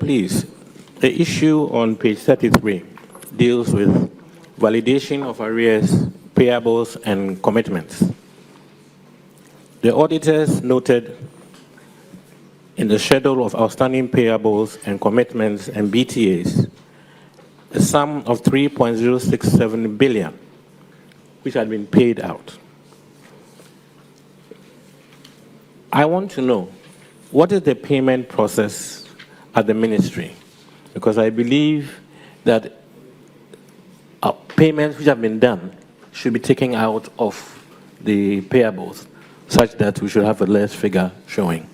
please, the issue on page 33 deals with validation of arrears, payables, and commitments. The auditors noted in the schedule of outstanding payables and commitments and BTAs a sum of 3.067 billion, which had been paid out. I want to know, what is the payment process at the ministry? Because I believe that payments which have been done should be taken out of the payables, such that we should have a less figure showing.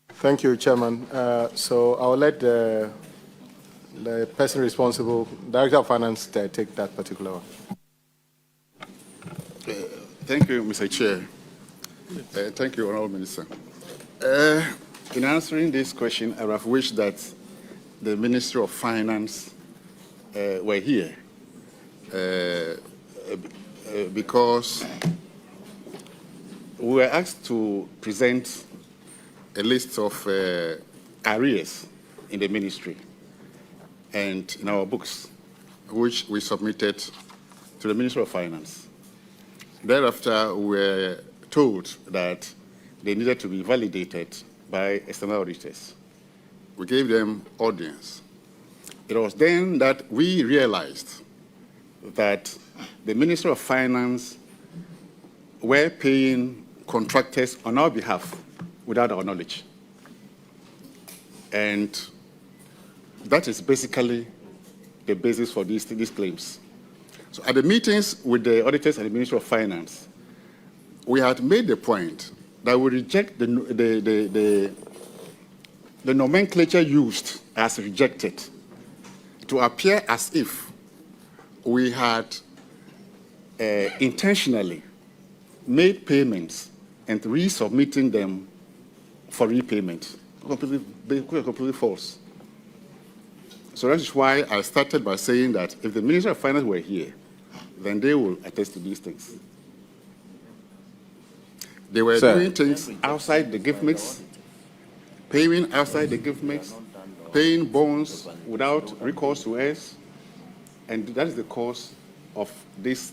Thank you, Chairman. So I'll let the person responsible, Director of Finance, take that particular one. Thank you, Mr. Chair. Thank you, Honourable Minister. In answering this question, I would have wished that the Minister of Finance were here because we were asked to present a list of arrears in the ministry and in our books, which we submitted to the Minister of Finance. Thereafter, we were told that they needed to be validated by external auditors. We gave them audience. It was then that we realized that the Minister of Finance were paying contractors on our behalf without our knowledge. And that is basically the basis for these claims. So at the meetings with the auditors and the Minister of Finance, we had made the point that we reject the nomenclature used as rejected to appear as if we had intentionally made payments and resubmitting them for repayment. Completely false. So that is why I started by saying that if the Minister of Finance were here, then they will attest to these things. They were doing things outside the gift mix, paying outside the gift mix, paying bonds without recourse to us, and that is the cause of this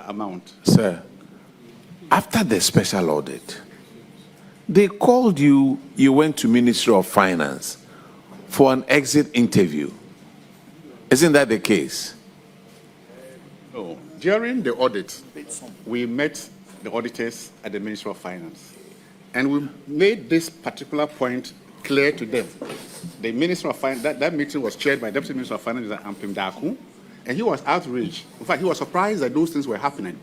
amount. Sir, after the special audit, they called you, you went to Ministry of Finance for an exit interview. Isn't that the case? No. During the audit, we met the auditors at the Ministry of Finance, and we made this particular point clear to them. The Minister of Finance, that meeting was chaired by Deputy Minister of Finance, Ampim Daku, and he was outraged. In fact, he was surprised that those things were happening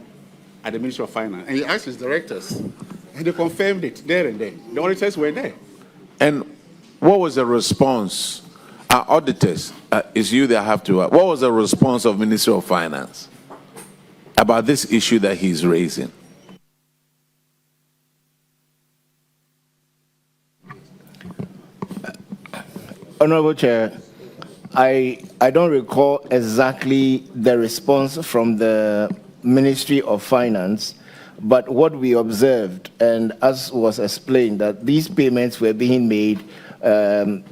at the Ministry of Finance. And he asked his directors, and they confirmed it there and then. The auditors were there. And what was the response? Our auditors, it's you that have to, what was the response of Ministry of Finance about this issue that he's raising? Honorable Chair, I don't recall exactly the response from the Ministry of Finance, but what we observed, and as was explained, that these payments were being made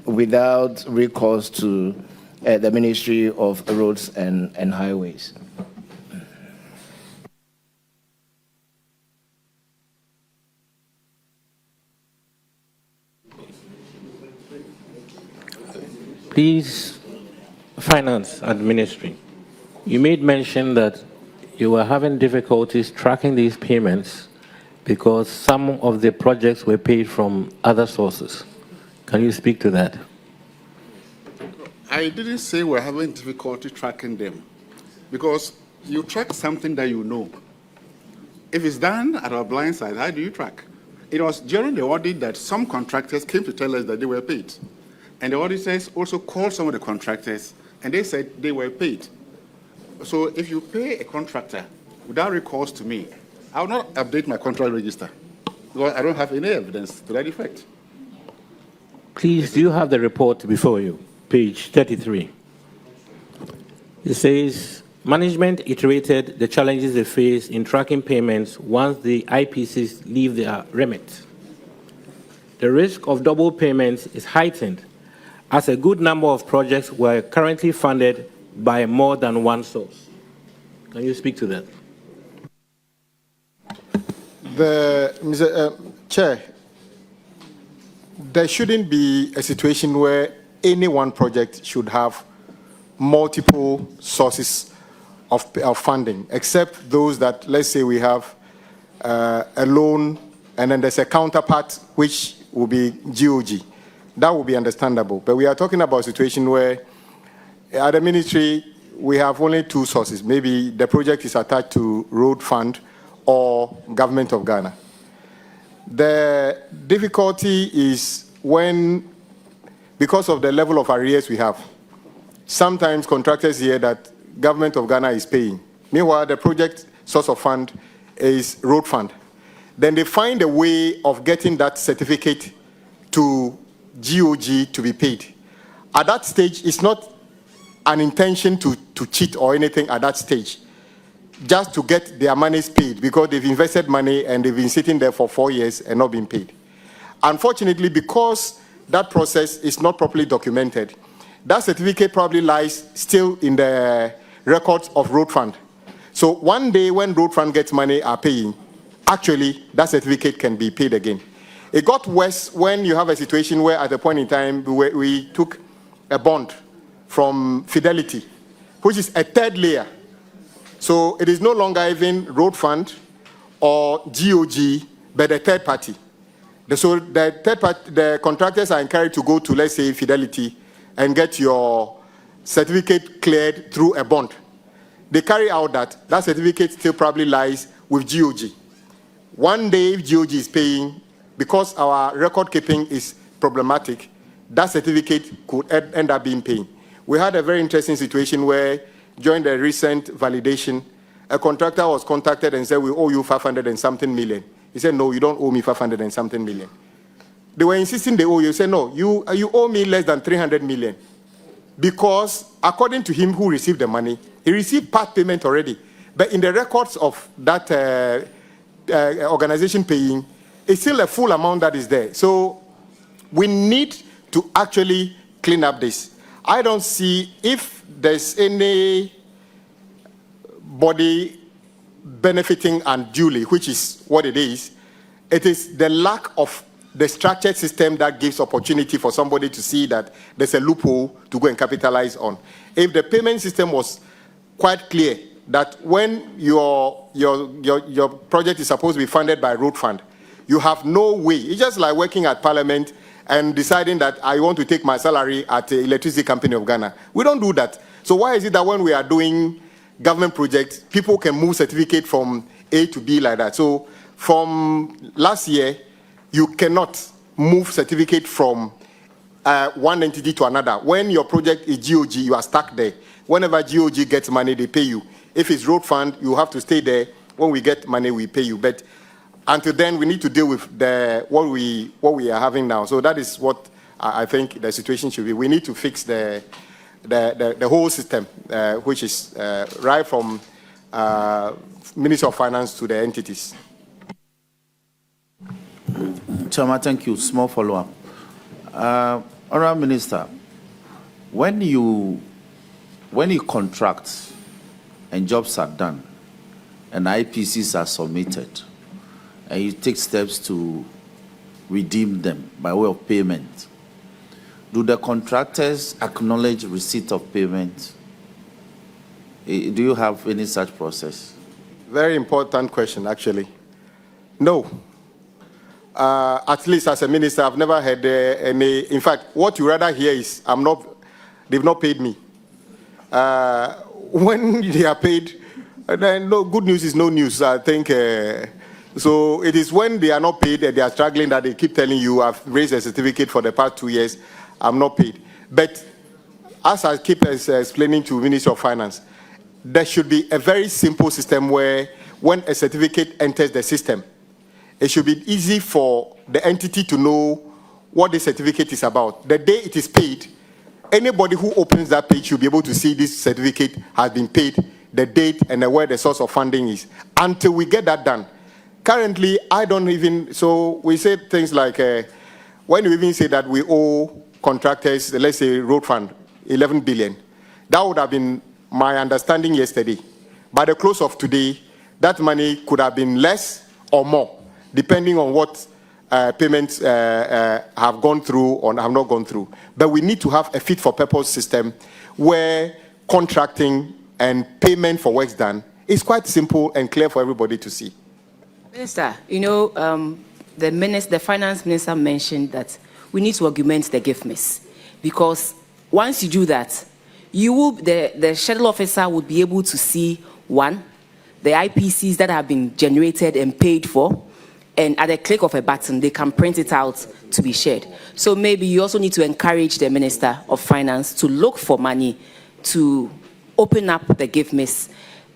without recourse to the Ministry of Roads and Highways. Please, Finance and Ministry, you made mention that you were having difficulties tracking these payments because some of the projects were paid from other sources. Can you speak to that? I didn't say we're having difficulty tracking them, because you track something that you know. If it's done at our blind side, how do you track? It was during the audit that some contractors came to tell us that they were paid. And the auditors also called some of the contractors, and they said they were paid. So if you pay a contractor without recourse to me, I will not update my contract register, because I don't have any evidence to that effect. Please, do you have the report before you? Page 33. It says, management iterated the challenges they face in tracking payments once the IPCs leave their remit. the risk of double payments is heightened, as a good number of projects were currently funded by more than one source. Can you speak to that? Mr. Chair, there shouldn't be a situation where any one project should have multiple sources of funding, except those that, let's say we have a loan and then there's a counterpart which will be GOG. That will be understandable. But we are talking about a situation where at the ministry we have only two sources. Maybe the project is attached to road fund or government of Ghana. The difficulty is when, because of the level of arrears we have, sometimes contractors hear that government of Ghana is paying. Meanwhile, the project source of fund is road fund. Then they find a way of getting that certificate to GOG to be paid. At that stage, it's not an intention to cheat or anything at that stage, just to get their monies paid because they've invested money and they've been sitting there for 4 years and not being paid. Unfortunately, because that process is not properly documented, that certificate probably lies still in the records of road fund. So one day when road fund gets money are paying, actually that certificate can be paid again. It got worse when you have a situation where at a point in time we took a bond from Fidelity, which is a third layer. So it is no longer even road fund or GOG, but a third party. So the third party, the contractors are encouraged to go to, let's say, Fidelity and get your certificate cleared through a bond. They carry out that certificate still probably lies with GOG. One day, if GOG is paying, because our record keeping is problematic, that certificate could end up being paid. We had a very interesting situation where, during the recent validation, a contractor was contacted and said, we owe you 500 and something million. He said, no, you don't owe me 500 and something million. They were insisting they owe you. He said, no, you owe me less than 300 million. Because according to him who received the money, he received part payment already. But in the records of that organization paying, it's still a full amount that is there. So we need to actually clean up this. I don't see if there's any body benefiting unduly, which is what it is. It is the lack of the structured system that gives opportunity for somebody to see that there's a loophole to go and capitalize on. If the payment system was quite clear that when your project is supposed to be funded by road fund, you have no way. It's just like working at Parliament and deciding that I want to take my salary at the Electricity Company of Ghana. We don't do that. So why is it that when we are doing government projects, people can move certificate from A to B like that? So from last year, you cannot move certificate from one entity to another. When your project is GOG, you are stuck there. Whenever GOG gets money, they pay you. If it's road fund, you have to stay there. When we get money, we pay you. But until then, we need to deal with what we are having now. So that is what I think the situation should be. We need to fix the whole system, which is right from Minister of Finance to the entities. Chairman, thank you. Small follow-up. Honourable Minister, when you contract and jobs are done and IPCs are submitted and you take steps to redeem them by way of payment, do the contractors acknowledge receipt of payment? Do you have any such process? Very important question, actually. No. At least as a minister, I've never had any. In fact, what you rather hear is, they've not paid me. When they are paid, then no, good news is no news, I think. So it is when they are not paid and they are struggling that they keep telling you, I've raised a certificate for the past 2 years, I'm not paid. But as I keep explaining to Minister of Finance, there should be a very simple system where when a certificate enters the system, it should be easy for the entity to know what the certificate is about. The day it is paid, anybody who opens that page should be able to see this certificate has been paid, the date, and where the source of funding is. Until we get that done. Currently, I don't even, so we say things like, when you even say that we owe contractors, let's say road fund, 11 billion, that would have been my understanding yesterday. By the close of today, that money could have been less or more, depending on what payments have gone through or have not gone through. But we need to have a fit-for-purpose system where contracting and payment for works done is quite simple and clear for everybody to see. Minister, you know, the finance minister mentioned that we need to augment the gift miss, because once you do that, you will, the schedule officer would be able to see, one, the IPCs that have been generated and paid for, and at a click of a button, they can print it out to be shared. So maybe you also need to encourage the Minister of Finance to look for money to open up the gift miss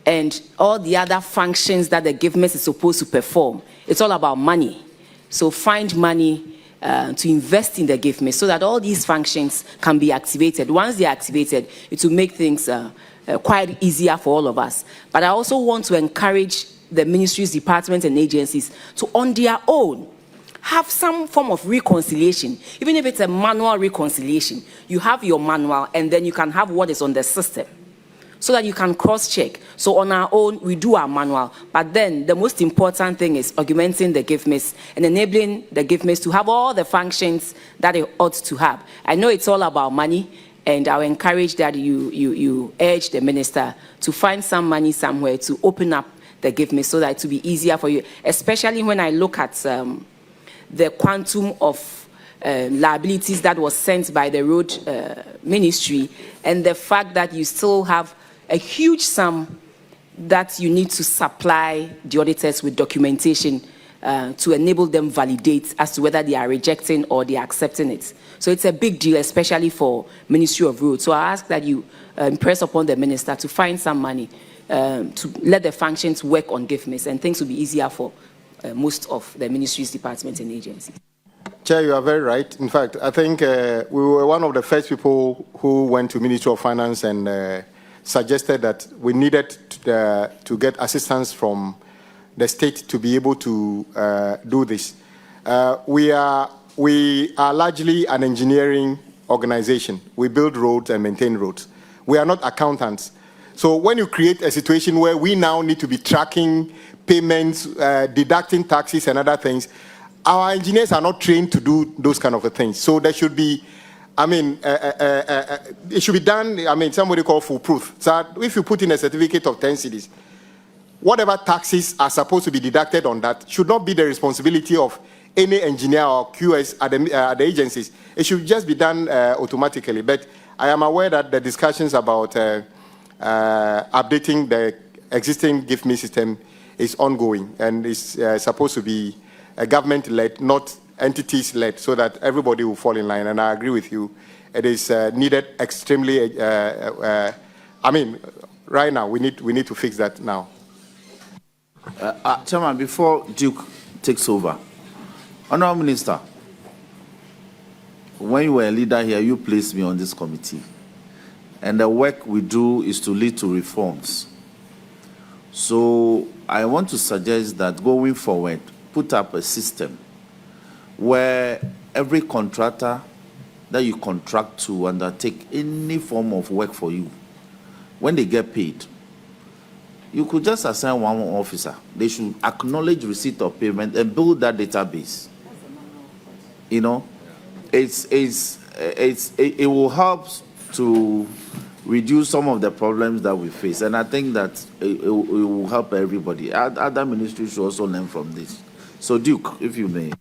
and all the other functions that the gift miss is supposed to perform. It's all about money. So find money to invest in the gift miss so that all these functions can be activated. Once they're activated, it will make things quite easier for all of us. But I also want to encourage the ministries, departments, and agencies to, on their own, have some form of reconciliation. Even if it's a manual reconciliation, you have your manual, and then you can have what is on the system, so that you can cross-check. So on our own, we do our manual. But then the most important thing is augmenting the gift miss and enabling the gift miss to have all the functions that it ought to have. I know it's all about money, and I'll encourage that you urge the minister to find some money somewhere to open up the gift miss so that it will be easier for you, especially when I look at the quantum of liabilities that was sent by the road ministry, and the fact that you still have a huge sum that you need to supply the auditors with documentation to enable them validate as to whether they are rejecting or they are accepting it. So it's a big deal, especially for Ministry of Roads. So I ask that you impress upon the minister to find some money to let the functions work on gift miss, and things will be easier for most of the ministries, departments, and agencies. Chair, you are very right. In fact, I think we were one of the first people who went to Ministry of Finance and suggested that we needed to get assistance from the state to be able to do this. We are largely an engineering organization. We build roads and maintain roads. We are not accountants. So when you create a situation where we now need to be tracking payments, deducting taxes and other things, our engineers are not trained to do those kind of things. So there should be, I mean, it should be done, I mean, somebody called foolproof. So if you put in a certificate of 10 cedis, whatever taxes are supposed to be deducted on that should not be the responsibility of any engineer or QS at the agencies. It should just be done automatically. But I am aware that the discussions about updating the existing gift me system is ongoing, and is supposed to be government-led, not entities-led, so that everybody will fall in line. And I agree with you. It is needed extremely, I mean, right now, we need to fix that now. Chairman, before Duke takes over, Honourable Minister, when you were a leader here, you placed me on this committee. And the work we do is to lead to reforms. So I want to suggest that going forward, put up a system where every contractor that you contract to undertake any form of work for you, when they get paid, you could just assign one officer. They should acknowledge receipt of payment and build that database. You know, it will help to reduce some of the problems that we face, and I think that it will help everybody. Other ministries should also learn from this. So, Duke, if you may.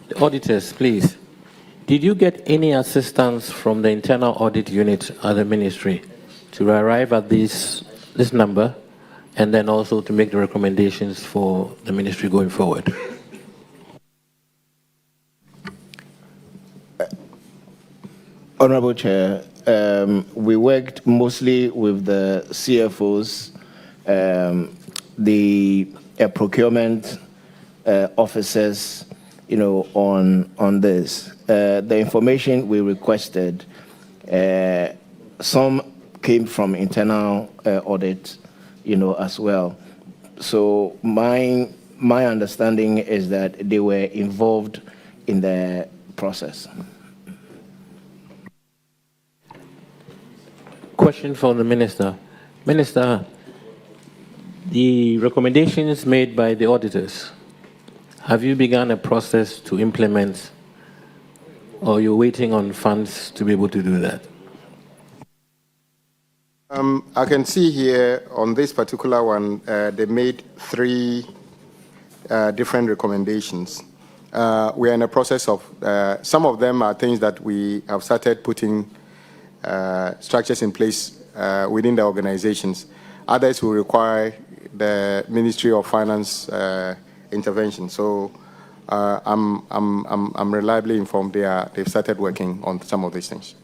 The auditors, please. Did you get any assistance from the internal audit unit at the ministry to arrive at this number, and then also to make the recommendations for the ministry going forward? Honorable Chair, we worked mostly with the CFOs, the procurement officers, you know, on this. The information we requested, some came from internal audit, you know, as well. So my understanding is that they were involved in the process. Question for the Minister. Minister, the recommendations made by the auditors, have you begun a process to implement, or you're waiting on funds to be able to do that? I can see here on this particular one, they made 3 different recommendations. We are in a process of, some of them are things that we have started putting structures in place within the organizations. Others will require the Ministry of Finance intervention. So I'm reliably informed they've started working on some of these things.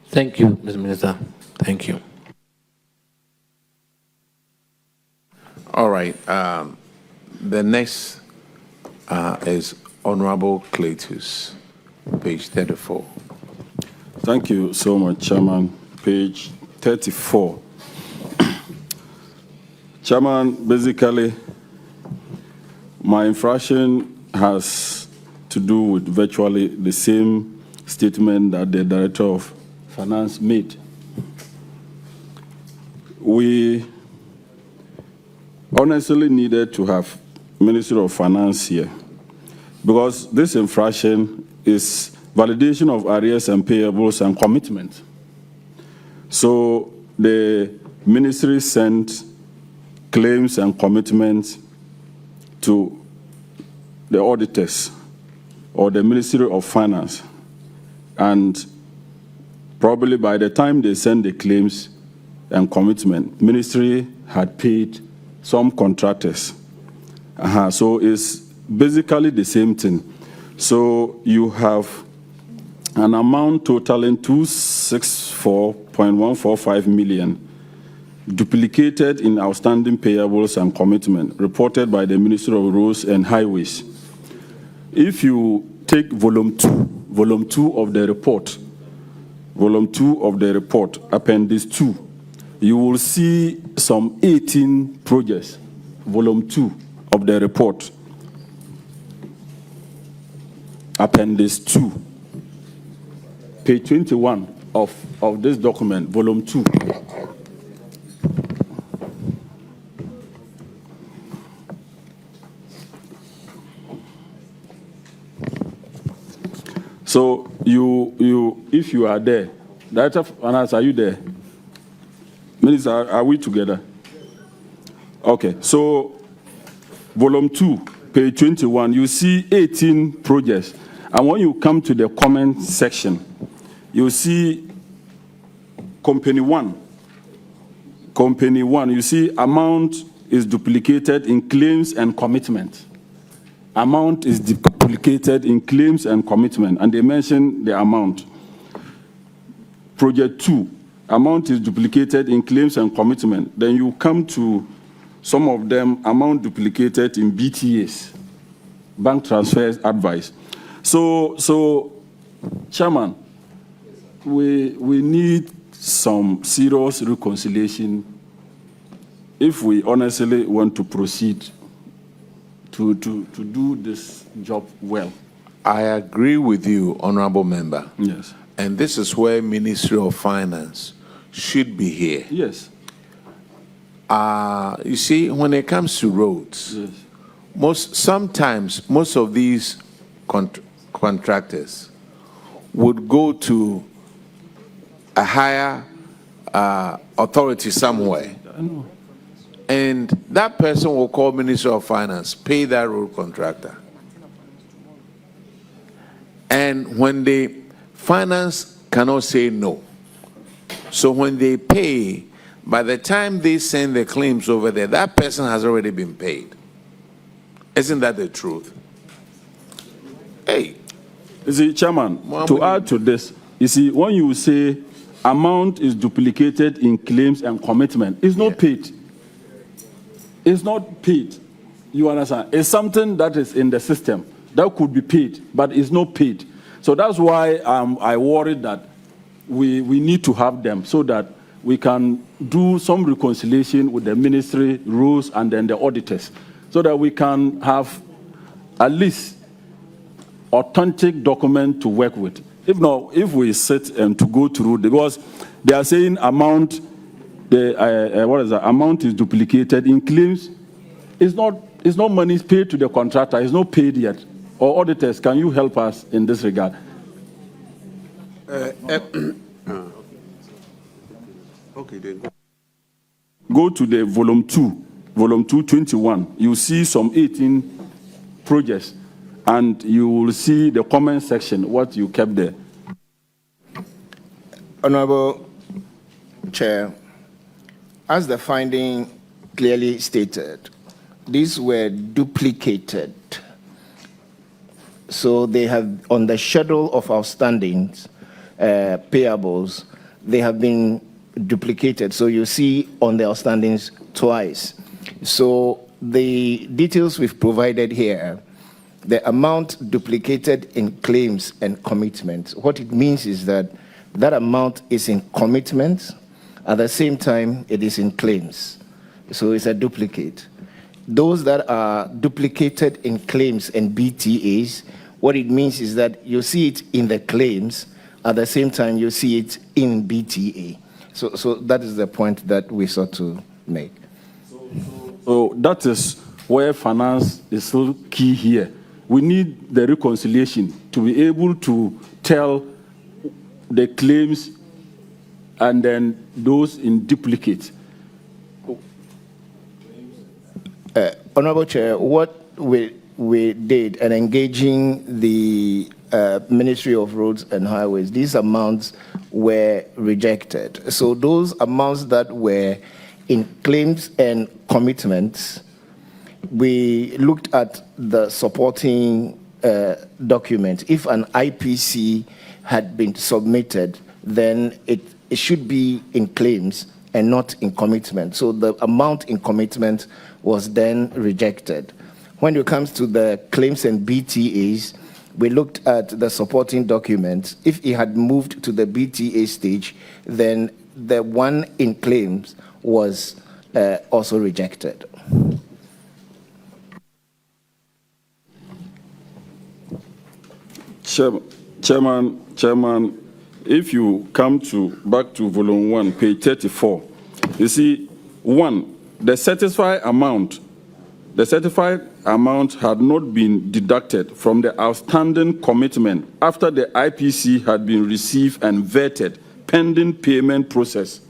Thank you, Mr. Minister. Thank you. All right. The next is Honorable Cletus, page 34. Thank you so much, Chairman. Page 34. Chairman, basically, my infraction has to do with virtually the same statement that the Director of Finance made. We honestly needed to have Ministry of Finance here because this infraction is validation of arrears and payables and commitment. So the ministry sent claims and commitments to the auditors or the Ministry of Finance, and probably by the time they send the claims and commitment, ministry had paid some contractors. So it's basically the same thing. So you have an amount totaling 264.145 million duplicated in outstanding payables and commitment reported by the Ministry of Roads and Highways. If you take volume 2 of the report, appendix 2, you will see some 18 projects, volume 2 of the report, appendix 2, page 21 of this document, volume 2. So if you are there, Director of Finance, are you there? Minister, are we together? Okay, so volume 2, page 21, you see 18 projects. And when you come to the comment section, you see company 1, you see amount is duplicated in claims and commitment. Amount is duplicated in claims and commitment, and they mention the amount. Project 2, amount is duplicated in claims and commitment. Then you come to some of them, amount duplicated in BTAs, bank transfers advice. So Chairman, we need some serious reconciliation if we honestly want to proceed to do this job well. I agree with you, Honorable Member. Yes. And this is where Ministry of Finance should be here. Yes. You see, when it comes to roads, Yes. sometimes most of these contractors would go to a higher authority somewhere. I know. And that person will call Ministry of Finance, pay that road contractor. And when the finance cannot say no, so when they pay, by the time they send the claims over there, that person has already been paid. Isn't that the truth? Hey. You see, Chairman, to add to this, you see, when you say amount is duplicated in claims and commitment, it's not paid. It's not paid. You understand? It's something that is in the system that could be paid, but it's not paid. So that's why I worried that we need to have them so that we can do some reconciliation with the ministry rules and then the auditors, so that we can have at least authentic document to work with. If not, if we sit and to go through, because they are saying amount, amount is duplicated in claims. It's not money paid to the contractor. It's not paid yet. Or auditors, can you help us in this regard? Okay, then. Go to the volume 221. You see some 18 projects, and you will see the comment section, what you kept there. Honorable Chair, as the finding clearly stated, these were duplicated. So they have, on the schedule of outstandings, payables, they have been duplicated. So you see on the outstandings twice. So the details we've provided here, the amount duplicated in claims and commitments, what it means is that that amount is in commitments, at the same time it is in claims. So it's a duplicate. Those that are duplicated in claims and BTAs, what it means is that you see it in the claims, at the same time you see it in BTA. So that is the point that we sought to make. So that is where finance is so key here. We need the reconciliation to be able to tell the claims and then those in duplicate. Honorable Chair, what we did in engaging the Ministry of Roads and Highways, these amounts were rejected. So those amounts that were in claims and commitments, we looked at the supporting document. If an IPC had been submitted, then it should be in claims and not in commitment. So the amount in commitment was then rejected. When it comes to the claims and BTAs, we looked at the supporting documents. If it had moved to the BTA stage, then the one in claims was also rejected. Chairman, if you come back to volume 1, page 34, you see, 1, the certified amount had not been deducted from the outstanding commitment after the IPC had been received and vetted pending payment process.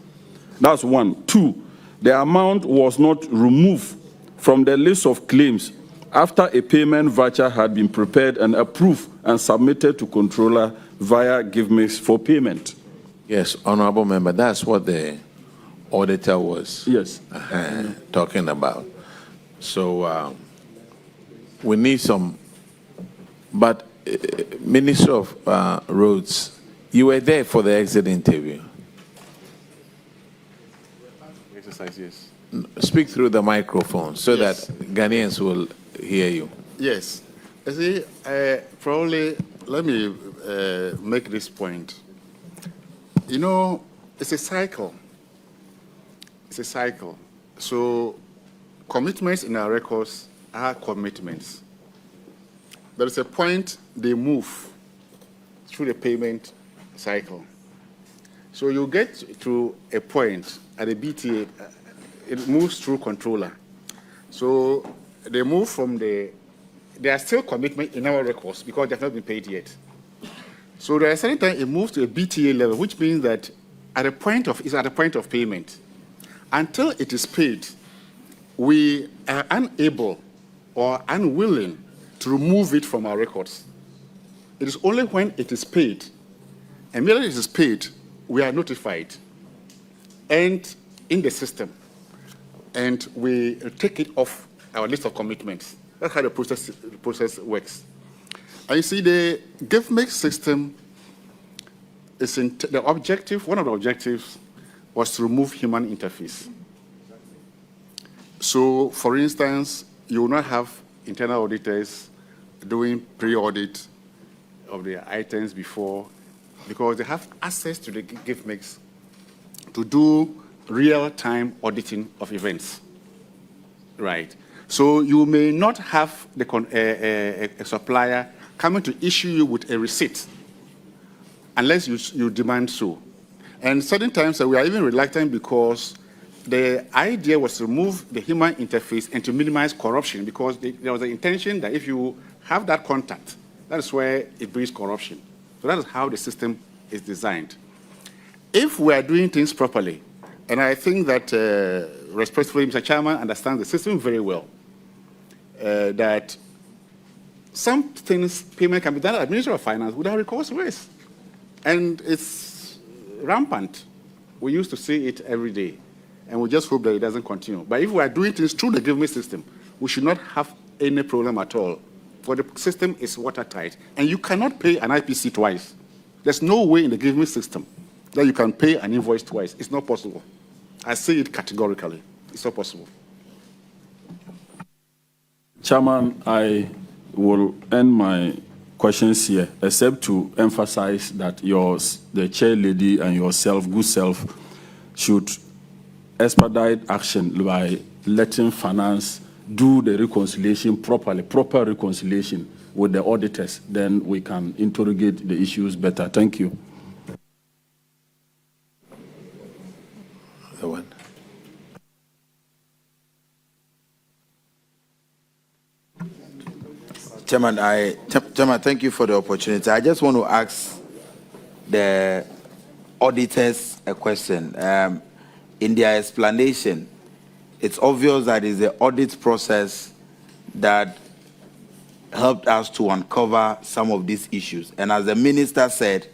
That's 1. 2, the amount was not removed from the list of claims after a payment voucher had been prepared and approved and submitted to controller via GiveMix for payment. Yes, honorable member, that's what the auditor was talking about. So we need some, but Minister of Roads, you were there for the exit interview. Exercise, yes. Speak through the microphone so that Ghanaians will hear you. Yes. You see, probably, let me make this point. You know, it's a cycle. It's a cycle. So commitments in our records are commitments. There is a point they move through the payment cycle. So you get to a point at the BTA, it moves through controller. So they move from there are still commitment in our records because they have not been paid yet. So there are certain times it moves to a BTA level, which means that it's at the point of payment. Until it is paid, we are unable or unwilling to remove it from our records. It is only when it is paid, and merely it is paid, we are notified and in the system, and we take it off our list of commitments. That's how the process works. And you see, the GiveMix system is the objective. One of the objectives was to remove human interface. So, for instance, you will not have internal auditors doing pre-audit of the items before, because they have access to the GiveMix to do real-time auditing of events, right? So you may not have a supplier coming to issue you with a receipt unless you demand so. And certain times we are even reluctant because the idea was to remove the human interface and to minimize corruption, because there was an intention that if you have that contact, that is where it brings corruption. So that is how the system is designed. If we are doing things properly, and I think that respectfully, Mr. Chairman understands the system very well, that some things, payment can be done at the Ministry of Finance without recourse risk. And it's rampant. We used to see it every day. And we just hope that it doesn't continue. But if we are doing things through the government system, we should not have any problem at all. For the system is watertight. And you cannot pay an IPC twice. There's no way in the government system that you can pay an invoice twice. It's not possible. I say it categorically. It's not possible. Chairman, I will end my questions here, except to emphasize that the chair lady and yourself, good self, should expedite action by letting finance do the reconciliation properly, proper reconciliation with the auditors. Then we can interrogate the issues better. Thank you. The one. Chairman, thank you for the opportunity. I just want to ask the auditors a question. In their explanation, it's obvious that it's the audit process that helped us to uncover some of these issues. And as the minister said,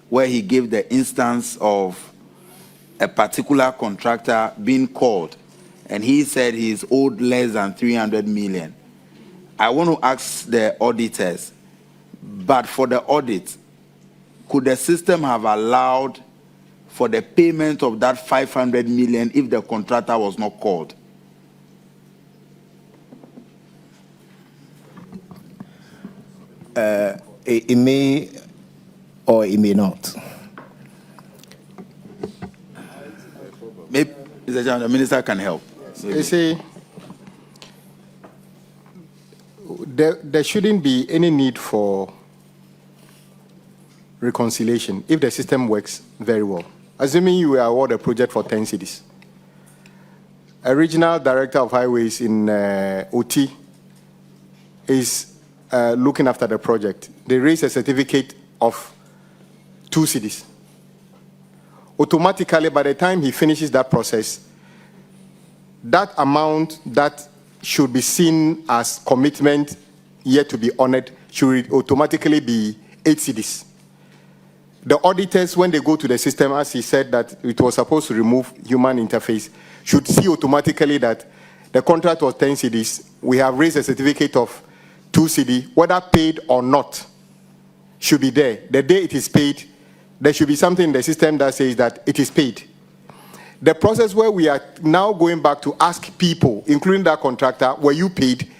where he gave the instance of a particular contractor being called, and he said he's owed less than 300 million. I want to ask the auditors, but for the audit, could the system have allowed for the payment of that 500 million if the contractor was not called? It may or it may not. Maybe the minister can help. You see, there shouldn't be any need for reconciliation if the system works very well. Assuming you were awarded a project for 10 cities. A regional director of highways in OT is looking after the project. They raise a certificate of 2 cities. Automatically, by the time he finishes that process, that amount that should be seen as commitment yet to be honored should automatically be 8 cities. The auditors, when they go to the system, as he said that it was supposed to remove human interface, should see automatically that the contract was 10 cities. We have raised a certificate of 2 cities, whether paid or not, should be there. The day it is paid, there should be something in the system that says that it is paid. The process where we are now going back to ask people, including that contractor, were you paid?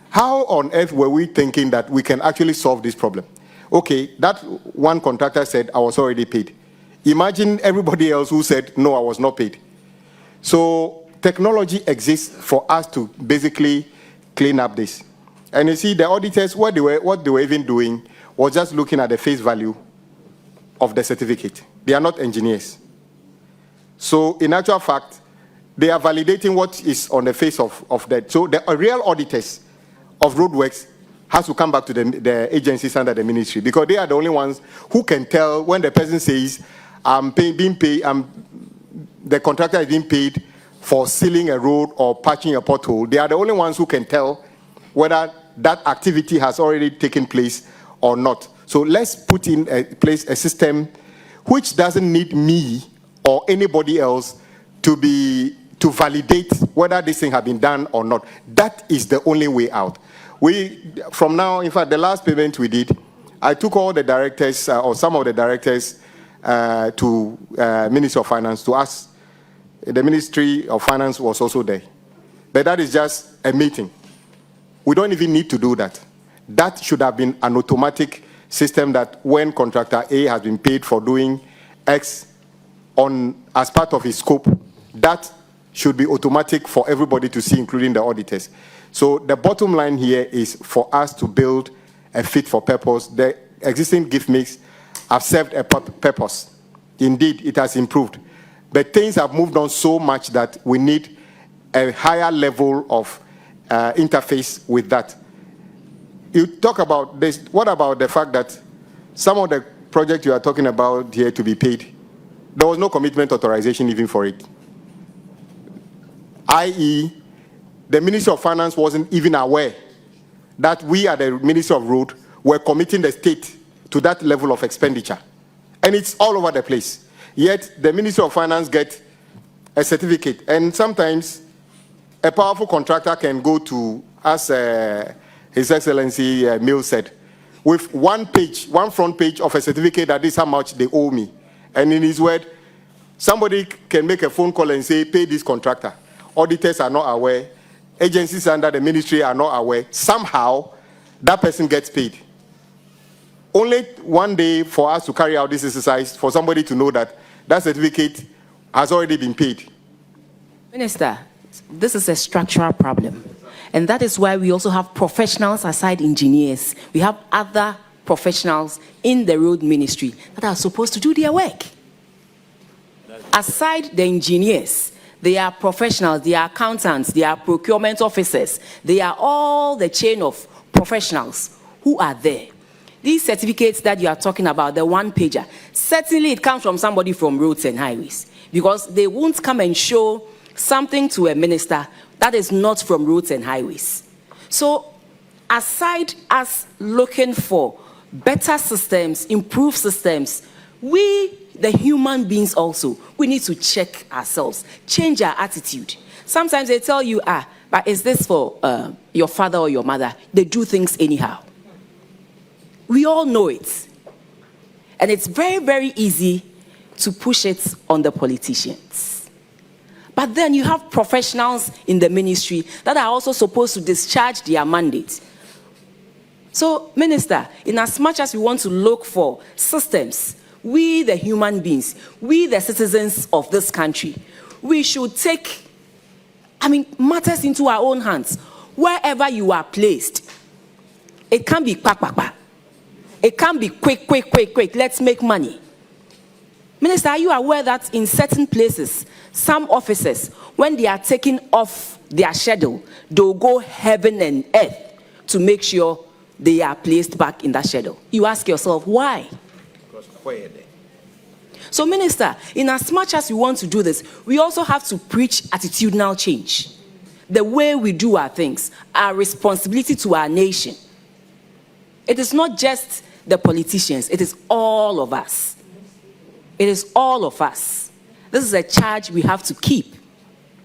How on earth were we thinking that we can actually solve this problem? Okay, that one contractor said, I was already paid. Imagine everybody else who said, no, I was not paid. So technology exists for us to basically clean up this. And you see, the auditors, what they were even doing was just looking at the face value of the certificate. They are not engineers. So in actual fact, they are validating what is on the face of that. So the real auditors of roadworks has to come back to the agencies under the ministry, because they are the only ones who can tell when the person says, the contractor is being paid for sealing a road or patching a pothole. They are the only ones who can tell whether that activity has already taken place or not. So let's put in place a system which doesn't need me or anybody else to validate whether this thing has been done or not. That is the only way out. From now, in fact, the last payment we did, I took all the directors, or some of the directors, to Ministry of Finance to ask. The Ministry of Finance was also there. But that is just a meeting. We don't even need to do that. That should have been an automatic system that when contractor A has been paid for doing X as part of his scope, that should be automatic for everybody to see, including the auditors. So the bottom line here is for us to build a fit for purpose. The existing gift mix have served a purpose. Indeed, it has improved. But things have moved on so much that we need a higher level of interface with that. You talk about this. What about the fact that some of the projects you are talking about here to be paid, there was no commitment authorization even for it? i.e., the Ministry of Finance wasn't even aware that we at the Ministry of Road were committing the state to that level of expenditure. And it's all over the place. Yet the Ministry of Finance gets a certificate. And sometimes a powerful contractor can go to, as His Excellency Mill said, with one front page of a certificate that is how much they owe me. And in his word, somebody can make a phone call and say, pay this contractor. Auditors are not aware. Agencies under the ministry are not aware. Somehow, that person gets paid. Only one day for us to carry out this exercise, for somebody to know that that certificate has already been paid. Minister, this is a structural problem. And that is why we also have professionals aside engineers. We have other professionals in the road ministry that are supposed to do their work. Aside the engineers, they are professionals, they are accountants, they are procurement officers. They are all the chain of professionals who are there. These certificates that you are talking about, the one-pager, certainly it comes from somebody from Roads and Highways, because they won't come and show something to a minister that is not from Roads and Highways. So aside us looking for better systems, improved systems, we, the human beings also, we need to check ourselves, change our attitude. Sometimes they tell you, but is this for your father or your mother? They do things anyhow. We all know it. And it's very, very easy to push it on the politicians. But then you have professionals in the ministry that are also supposed to discharge their mandate. So, Minister, in as much as we want to look for systems, we, the human beings, we, the citizens of this country, we should take, matters into our own hands. Wherever you are placed, it can't be pa. It can't be quick, let's make money. Minister, are you aware that in certain places, some officers, when they are taking off their schedule, they'll go heaven and earth to make sure they are placed back in that schedule? You ask yourself, why? So, Minister, in as much as we want to do this, we also have to preach attitudinal change. The way we do our things, our responsibility to our nation. It is not just the politicians, it is all of us. It is all of us. This is a charge we have to keep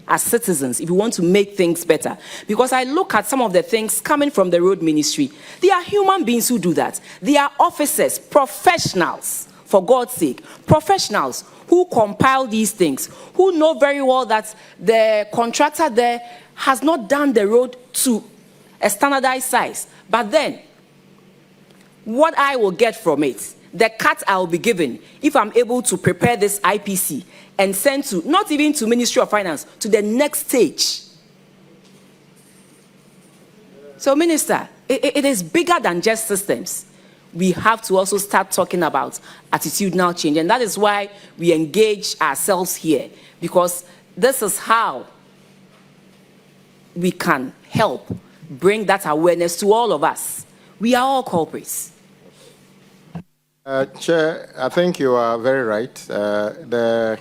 as citizens if we want to make things better. Because I look at some of the things coming from the road ministry. They are human beings who do that. They are officers, professionals, for God's sake. Professionals who compile these things, who know very well that the contractor there has not done the road to a standardized size. But then, what I will get from it, the cut I will be given, if I'm able to prepare this IPC and send to, not even to Ministry of Finance, to the next stage. So, Minister, it is bigger than just systems. We have to also start talking about attitudinal change. And that is why we engage ourselves here, because this is how we can help bring that awareness to all of us. We are all culprits. Chair, I think you are very right. The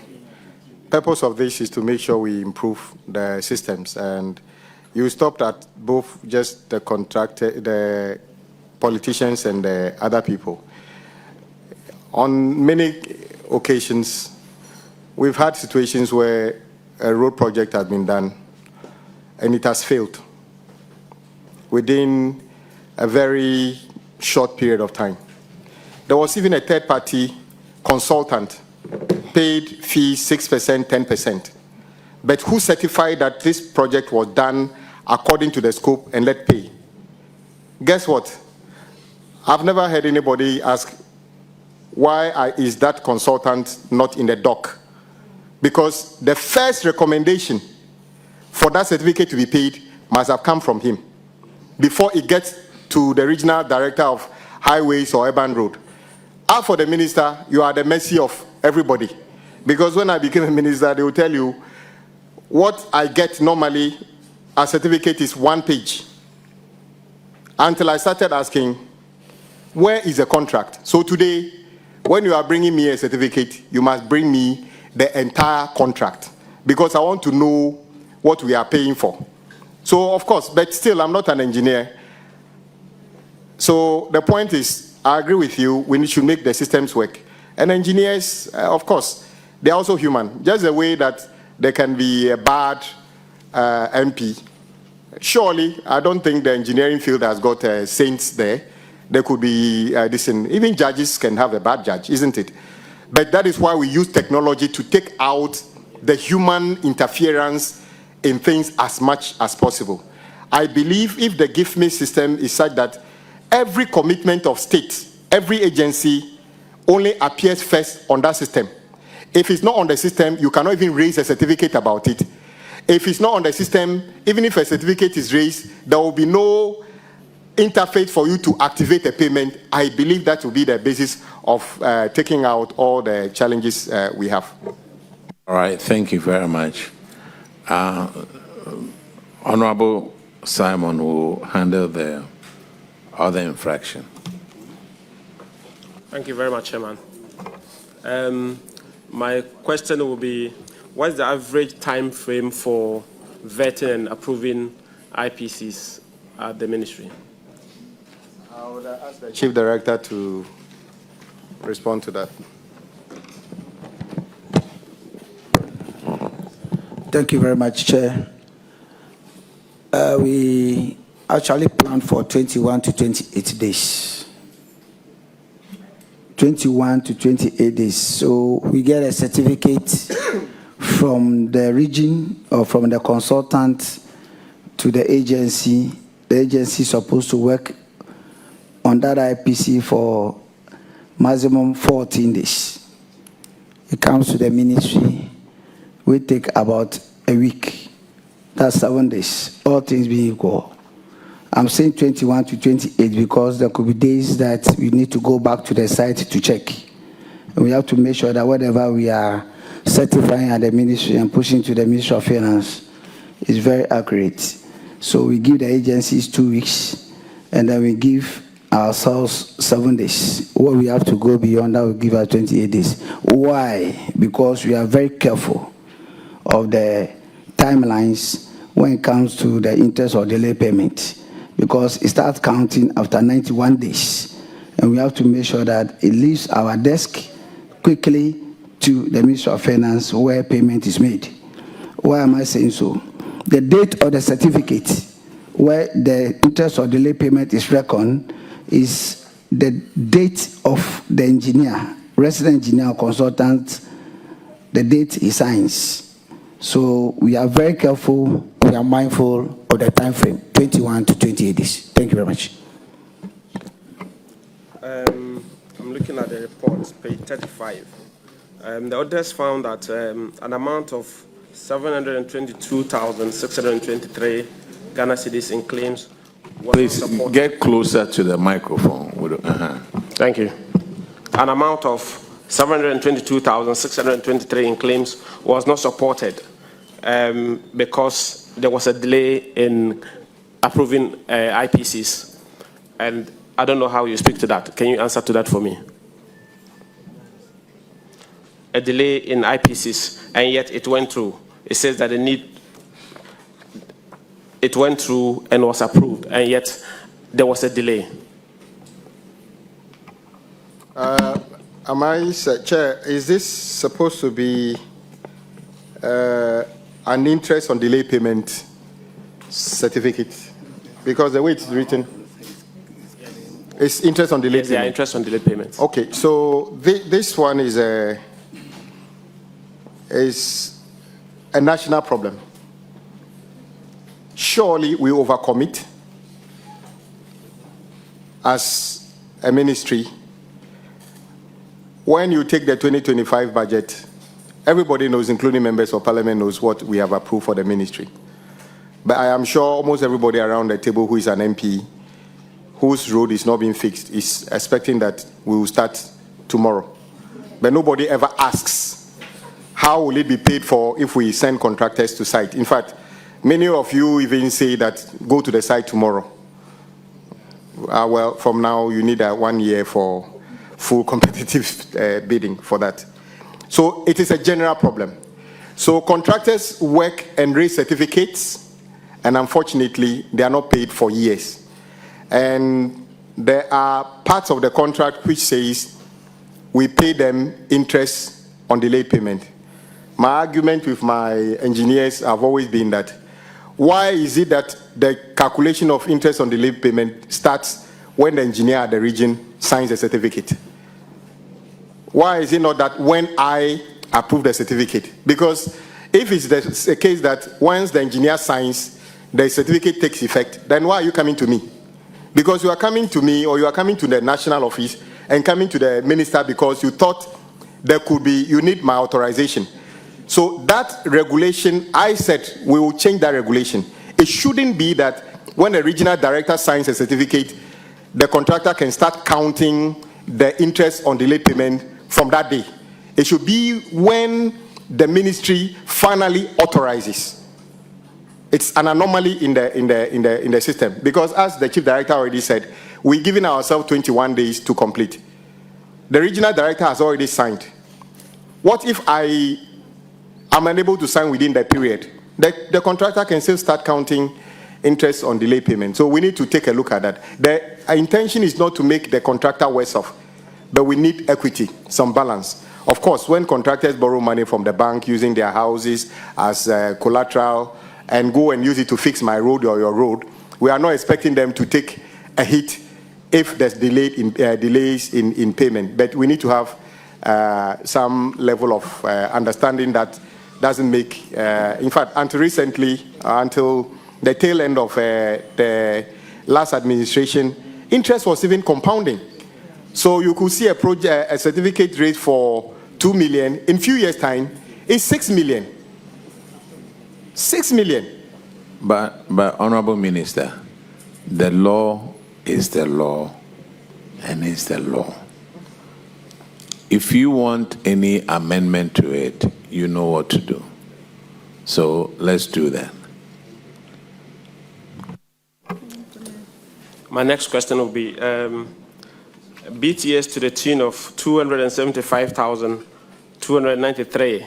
purpose of this is to make sure we improve the systems. And you stopped at both just the contractor, the politicians and the other people. On many occasions, we've had situations where a road project has been done and it has failed within a very short period of time. There was even a third-party consultant paid fees 6%, 10%, but who certified that this project was done according to the scope and let pay. Guess what? I've never heard anybody ask, why is that consultant not in the dock? Because the first recommendation for that certificate to be paid must have come from him before it gets to the regional director of highways or urban road. As for the minister, you are at the mercy of everybody. Because when I became a minister, they will tell you what I get normally, a certificate is 1 page. Until I started asking, where is the contract? So today, when you are bringing me a certificate, you must bring me the entire contract, because I want to know what we are paying for. So, of course, but still, I'm not an engineer. So the point is, I agree with you, we should make the systems work. And engineers, of course, they're also human. Just the way that there can be a bad MP. Surely, I don't think the engineering field has got saints there. There could be even judges can have a bad judge, isn't it? But that is why we use technology to take out the human interference in things as much as possible. I believe if the give me system is such that every commitment of state, every agency only appears first on that system. If it's not on the system, you cannot even raise a certificate about it. If it's not on the system, even if a certificate is raised, there will be no interface for you to activate a payment. I believe that will be the basis of taking out all the challenges we have. All right, thank you very much. Honorable Simon will handle the other infraction. Thank you very much, Chairman. My question will be, what's the average time frame for vetting and approving IPCs at the ministry? I would ask the Chief Director to respond to that. Thank you very much, Chair. We actually planned for 21 to 28 days. 21 to 28 days. So we get a certificate from the region or from the consultant to the agency. The agency is supposed to work on that IPC for maximum 14 days. It comes to the ministry. We take about a week. That's 7 days, all things being equal. I'm saying 21 to 28 because there could be days that we need to go back to the site to check. And we have to make sure that whatever we are certifying at the ministry and pushing to the Ministry of Finance is very accurate. So we give the agencies 2 weeks, and then we give ourselves 7 days. What we have to go beyond that, we give us 28 days. Why? Because we are very careful of the timelines when it comes to the interest or delay payment, because it starts counting after 91 days. And we have to make sure that it leaves our desk quickly to the Ministry of Finance where payment is made. Why am I saying so? The date of the certificate where the interest or delay payment is reckoned is the date of the engineer, resident engineer or consultant, the date he signs. So we are very careful, we are mindful of the time frame, 21 to 28 days. Thank you very much. I'm looking at the report, page 35. The auditors found that an amount of 722,623 Ghana cedis in claims was Please get closer to the microphone. Thank you. An amount of 722,623 in claims was not supported because there was a delay in approving IPCs. And I don't know how you speak to that. Can you answer to that for me? A delay in IPCs, and yet it went through. It says that it went through and was approved, and yet there was a delay. Chair, is this supposed to be an interest on delay payment certificate? Because the way it's written, it's interest on delay payment. Yeah, interest on delay payments. Okay, so this one is a national problem. Surely we overcommit as a ministry. When you take the 2025 budget, everybody knows, including members of parliament, knows what we have approved for the ministry. But I am sure almost everybody around the table who is an MP, whose road is not being fixed is expecting that we will start tomorrow. But nobody ever asks, how will it be paid for if we send contractors to site? In fact, many of you even say that go to the site tomorrow. Well, from now, you need 1 year for full competitive bidding for that. So it is a general problem. So contractors work and raise certificates, and unfortunately, they are not paid for years. And there are parts of the contract which says we pay them interest on delayed payment. My argument with my engineers have always been that, why is it that the calculation of interest on delayed payment starts when the engineer at the region signs a certificate? Why is it not that when I approve the certificate? Because if it's the case that once the engineer signs, the certificate takes effect, then why are you coming to me? Because you are coming to me, or you are coming to the national office and coming to the minister because you thought there could be, you need my authorization. So that regulation, I said we will change that regulation. It shouldn't be that when a regional director signs a certificate, the contractor can start counting the interest on delayed payment from that day. It should be when the ministry finally authorizes. It's an anomaly in the system, because as the chief director already said, we're giving ourselves 21 days to complete. The regional director has already signed. What if I am unable to sign within that period? The contractor can still start counting interest on delayed payment. So we need to take a look at that. The intention is not to make the contractor worse off, but we need equity, some balance. Of course, when contractors borrow money from the bank using their houses as collateral and go and use it to fix my road or your road, we are not expecting them to take a hit if there's delays in payment. But we need to have some level of understanding that doesn't make, in fact, until recently, until the tail end of the last administration, interest was even compounding. So you could see a certificate rate for 2 million. In a few years' time, it's 6 million. 6 million. But Honorable Minister, the law is the law and is the law. If you want any amendment to it, you know what to do. So let's do that. My next question will be BTS to the tune of 275,293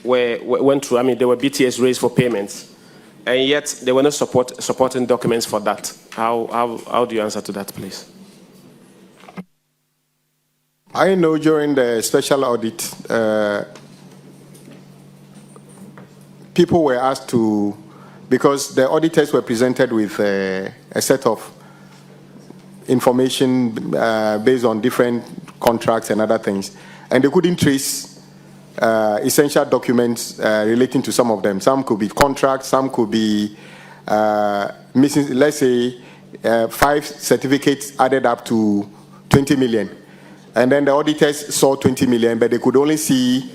went through. I mean, there were BTS raised for payments, and yet there were no supporting documents for that. How do you answer to that, please? I know during the special audit, people were asked to, because the auditors were presented with a set of information based on different contracts and other things, and they couldn't trace essential documents relating to some of them. Some could be contracts, some could be missing, let's say, 5 certificates added up to 20 million. And then the auditors saw 20 million, but they could only see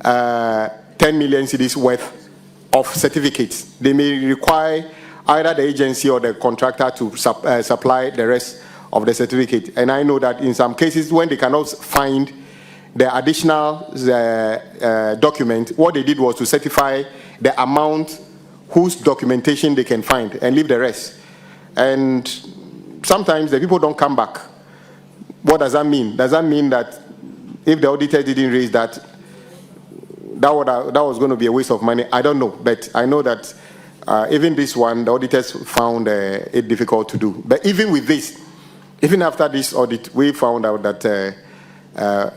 10 million cedis worth of certificates. They may require either the agency or the contractor to supply the rest of the certificate. And I know that in some cases, when they cannot find the additional document, what they did was to certify the amount whose documentation they can find and leave the rest. And sometimes the people don't come back. What does that mean? Does that mean that if the auditor didn't raise that, that was going to be a waste of money? I don't know, but I know that even this one, the auditors found it difficult to do. But even with this, even after this audit, we found out that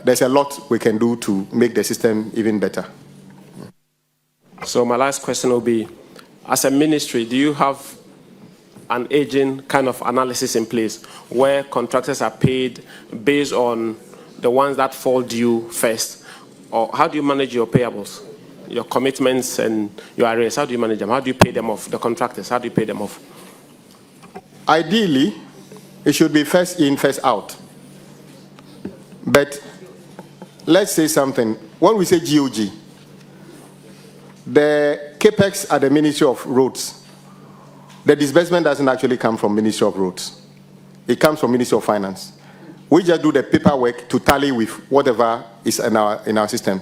there's a lot we can do to make the system even better. So my last question will be, as a ministry, do you have an aging kind of analysis in place where contractors are paid based on the ones that fall due first? Or how do you manage your payables, your commitments and your arrears? How do you manage them? How do you pay them off, the contractors? How do you pay them off? Ideally, it should be first in, first out. But let's say something. When we say GOG, the CAPEX at the Ministry of Roads the disbursement doesn't actually come from Ministry of Roads. It comes from Ministry of Finance. We just do the paperwork to tally with whatever is in our system.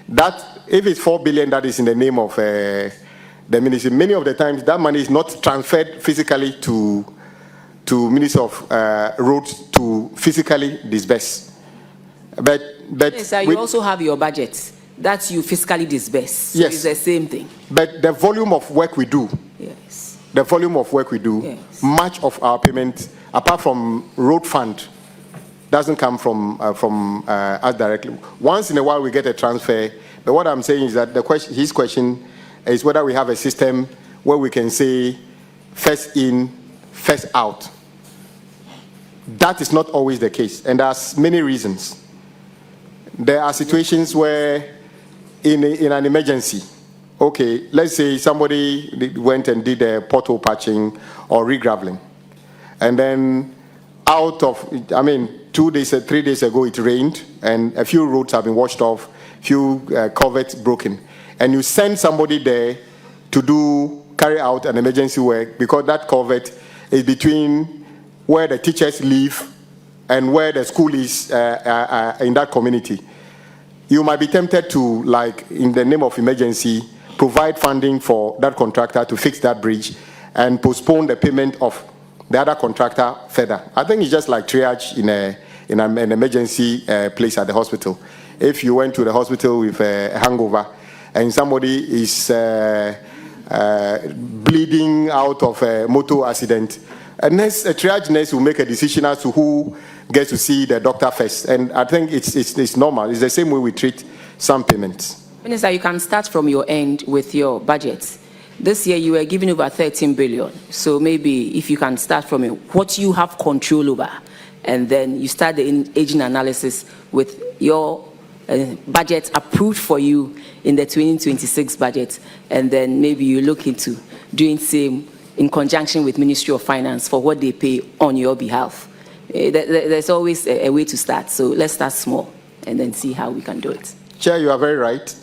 That, if it's 4 billion that is in the name of the ministry, many of the times that money is not transferred physically to Ministry of Roads to physically disburse. But yes, sir, you also have your budget that you fiscally disburse. So yes, it's the same thing. But the volume of work we do, yes, the volume of work we do, yes, much of our payment, apart from road fund, doesn't come from us directly. Once in a while we get a transfer. But what I'm saying is that his question is whether we have a system where we can say first in, first out. That is not always the case, and there's many reasons. There are situations where in an emergency, okay, let's say somebody went and did a pothole patching or regraveling, and then out of, 3 days ago it rained and a few roads have been washed off, few culverts broken, and you send somebody there to carry out an emergency work because that culvert is between where the teachers live and where the school is in that community. You might be tempted to, like, in the name of emergency, provide funding for that contractor to fix that bridge and postpone the payment of the other contractor further. I think it's just like triage in an emergency place at the hospital. If you went to the hospital with a hangover and somebody is bleeding out of a motor accident, a triage nurse will make a decision as to who gets to see the doctor first. And I think it's normal. It's the same way we treat some payments. Minister, you can start from your end with your budget. This year you were giving over 13 billion. So maybe if you can start from what you have control over, and then you start the aging analysis with your budget approved for you in the 2026 budget, and then maybe you look into doing same in conjunction with Ministry of Finance for what they pay on your behalf. There's always a way to start. So let's start small and then see how we can do it. Chair, you are very right.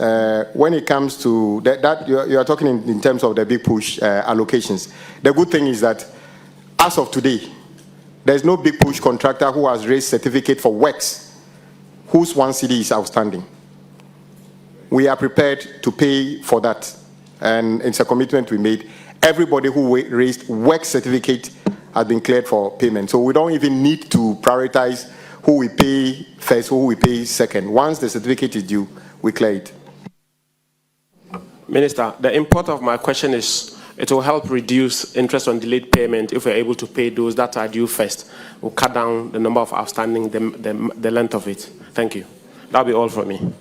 When it comes to that you are talking in terms of the big push allocations. The good thing is that as of today, there's no big push contractor who has raised certificate for works whose 1 CD is outstanding. We are prepared to pay for that, and it's a commitment we made. Everybody who raised work certificate has been cleared for payment. So we don't even need to prioritize who we pay first, who we pay second. Once the certificate is due, we clear it. Minister, the import of my question is it will help reduce interest on delayed payment if we're able to pay those that are due first. We'll cut down the number of outstanding, the length of it. Thank you. That'll be all from me.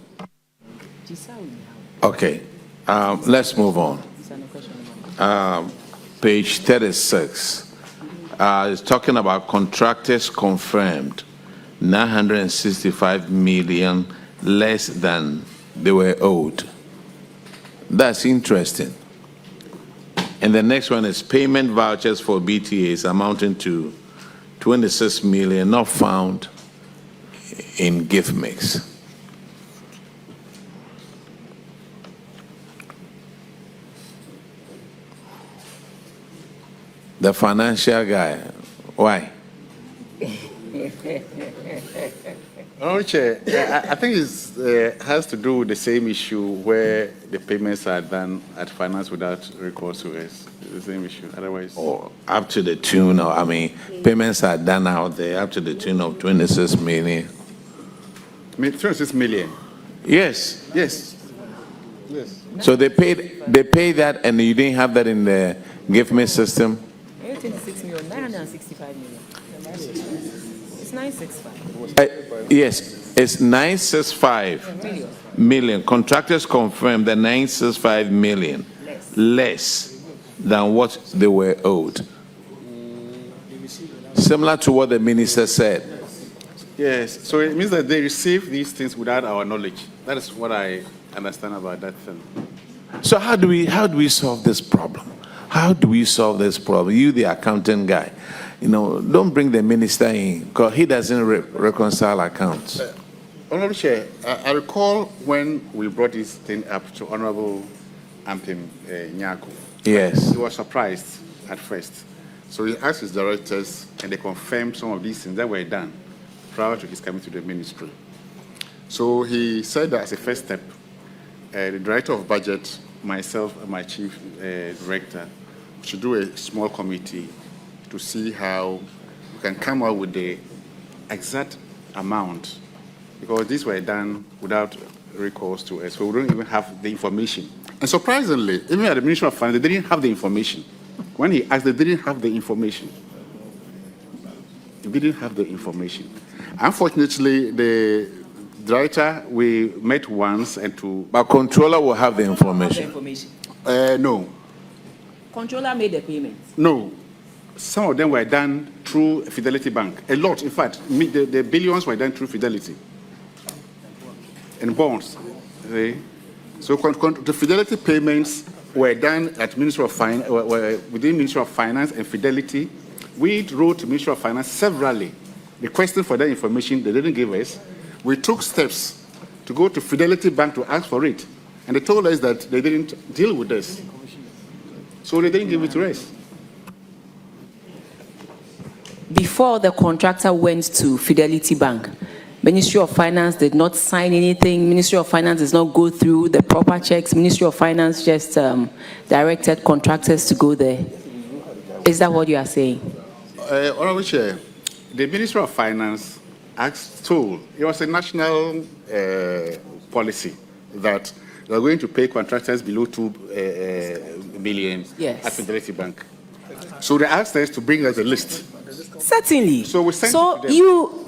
Okay, let's move on. Page 36 is talking about contractors confirmed 965 million less than they were owed. That's interesting. And the next one is payment vouchers for BTAs amounting to 26 million not found in gift mix. The financial guy, why? Oh, Chair, I think it has to do with the same issue where the payments are done at finance without recourse to us. It's the same issue. Otherwise, Up to the tune of, payments are done out there up to the tune of 26 million. 26 million. Yes. Yes. Yes. So they paid that, and you didn't have that in the gift me system. 26 million, 965 million. It's 965. Yes, it's 965 million. Contractors confirmed that 965 million less than what they were owed. Similar to what the minister said. Yes. So it means that they receive these things without our knowledge. That is what I understand about that thing. So how do we solve this problem? How do we solve this problem? You, the accountant guy, don't bring the minister in because he doesn't reconcile accounts. Honorable Chair, I recall when we brought this thing up to Honorable Ampim Nyako. Yes. He was surprised at first. So he asked his directors, and they confirmed some of these things that were done prior to his coming to the ministry. So he said that as a first step, the director of budget, myself, and my chief director should do a small committee to see how we can come up with the exact amount, because these were done without recourse to us, so we don't even have the information. And surprisingly, even at the Ministry of Finance, they didn't have the information. When he asked, they didn't have the information. They didn't have the information. Unfortunately, the director, we met once and to... But controller will have the information. No. Controller made the payment. No. Some of them were done through Fidelity Bank. A lot, in fact. The billions were done through Fidelity. And bonds. Okay? So the Fidelity payments were done at Ministry of Finance, within Ministry of Finance and Fidelity. We wrote to Ministry of Finance severally, requesting for that information. They didn't give us. We took steps to go to Fidelity Bank to ask for it. And they told us that they didn't deal with this. So they didn't give it to us. Before the contractor went to Fidelity Bank, Ministry of Finance did not sign anything. Ministry of Finance does not go through the proper checks. Ministry of Finance just directed contractors to go there. Is that what you are saying? Honorable Chair, the Ministry of Finance told, it was a national policy that they are going to pay contractors below 2 million at Fidelity Bank. So they asked us to bring us a list. Certainly. So we sent so it to them. you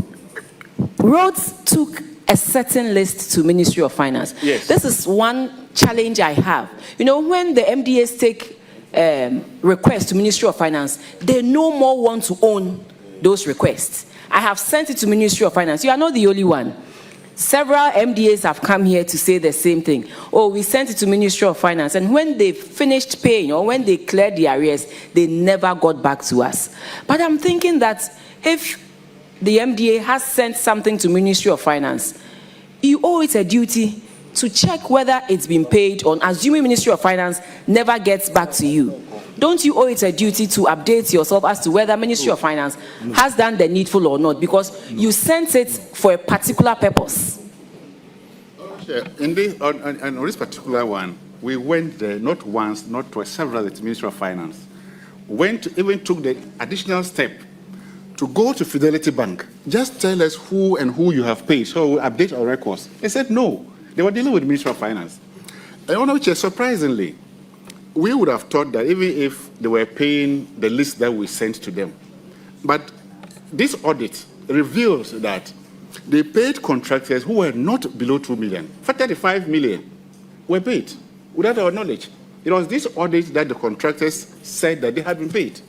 took a certain list to Ministry of Finance. Yes. This is one challenge I have. You know, when the MDAs take requests to Ministry of Finance, they no more want to own those requests. I have sent it to Ministry of Finance. You are not the only one. Several MDAs have come here to say the same thing. Oh, we sent it to Ministry of Finance. And when they finished paying or when they cleared the arrears, they never got back to us. But I'm thinking that if the MDA has sent something to Ministry of Finance, you owe it a duty to check whether it's been paid on, assuming Ministry of Finance never gets back to you. Don't you owe it a duty to update yourself as to whether Ministry of Finance has done the needful or not? Because you sent it for a particular purpose. Yeah, on this particular one, we went there not once, not twice, several at the Ministry of Finance. Even took the additional step to go to Fidelity Bank. Just tell us who and who you have paid, so we'll update our records. They said no. They were dealing with the Ministry of Finance. And surprisingly, we would have thought that even if they were paying the list that we sent to them, but this audit reveals that they paid contractors who were not below 2 million. For 35 million were paid without our knowledge. It was this audit that the contractors said that they had been paid.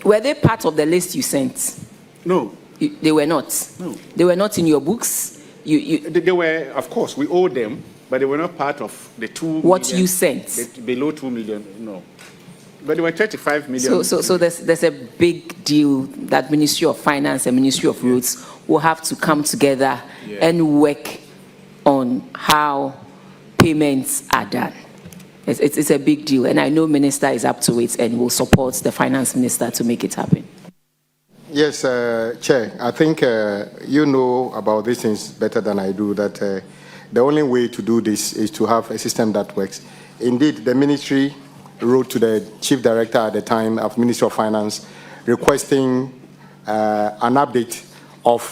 Were they part of the list you sent? No. They were not? No. They were not in your books? They were, of course, we owed them, but they were not part of the 2 what million, you sent? Below 2 million, no. But they were 35 million. So there's a big deal that Ministry of Finance and Ministry of Roads will have to come together and work on how payments are done. It's a big deal, and I know Minister is up to it and will support the Finance Minister to make it happen. Yes, Chair, I think you know about these things better than I do, that the only way to do this is to have a system that works. Indeed, the ministry wrote to the chief director at the time of Ministry of Finance requesting an update of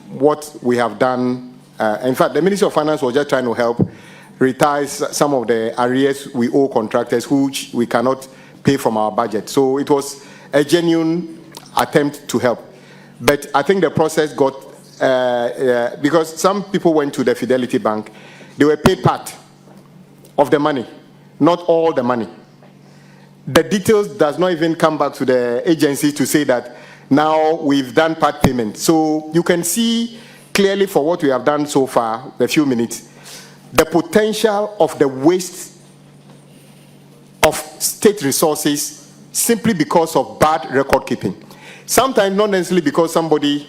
what we have done. In fact, the Ministry of Finance was just trying to help retire some of the arrears we owe contractors which we cannot pay from our budget. So it was a genuine attempt to help. But I think the process got, because some people went to the Fidelity Bank, they were paid part of the money, not all the money. The details does not even come back to the agency to say that now we've done part payment. So you can see clearly for what we have done so far, a few minutes, the potential of the waste of state resources simply because of bad record keeping. Sometimes not necessarily because somebody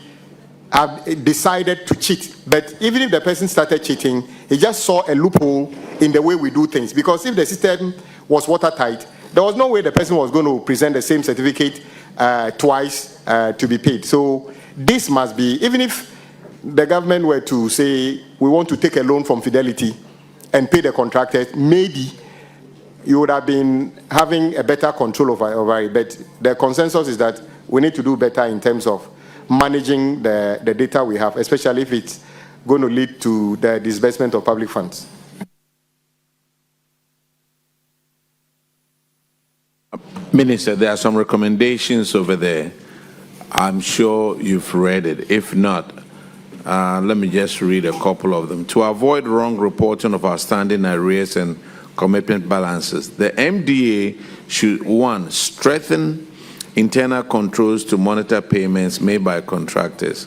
have decided to cheat, but even if the person started cheating, he just saw a loophole in the way we do things. Because if the system was watertight, there was no way the person was going to present the same certificate twice to be paid. So this must be, even if the government were to say, we want to take a loan from Fidelity and pay the contractors, maybe you would have been having a better control over it. But the consensus is that we need to do better in terms of managing the data we have, especially if it's going to lead to the disbursement of public funds. Minister, there are some recommendations over there. I'm sure you've read it. If not, let me just read a couple of them. To avoid wrong reporting of outstanding arrears and commitment balances, the MDA should, 1, strengthen internal controls to monitor payments made by contractors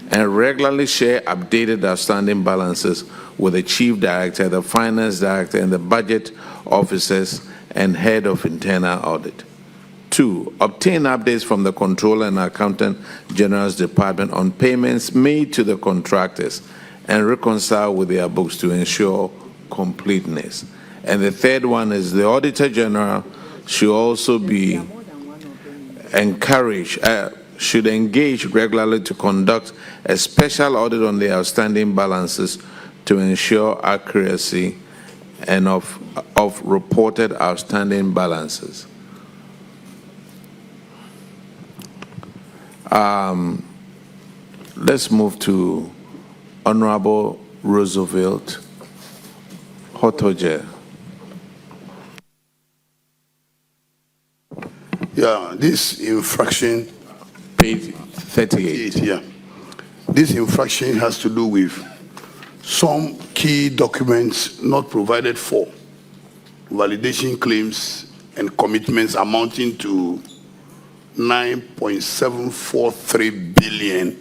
and regularly share updated outstanding balances with the Chief Director, the Finance Director, and the budget officers and Head of Internal Audit. 2, obtain updates from the Controller and Accountant General's Department on payments made to the contractors and reconcile with their books to ensure completeness. And the third one is the Auditor General should also be encouraged, should engage regularly to conduct a special audit on the outstanding balances to ensure accuracy and of reported outstanding balances. Let's move to Honorable Roosevelt Hotoje. Yeah, this infraction, Page 38. yeah. This infraction has to do with some key documents not provided for, validation claims and commitments amounting to 9.743 billion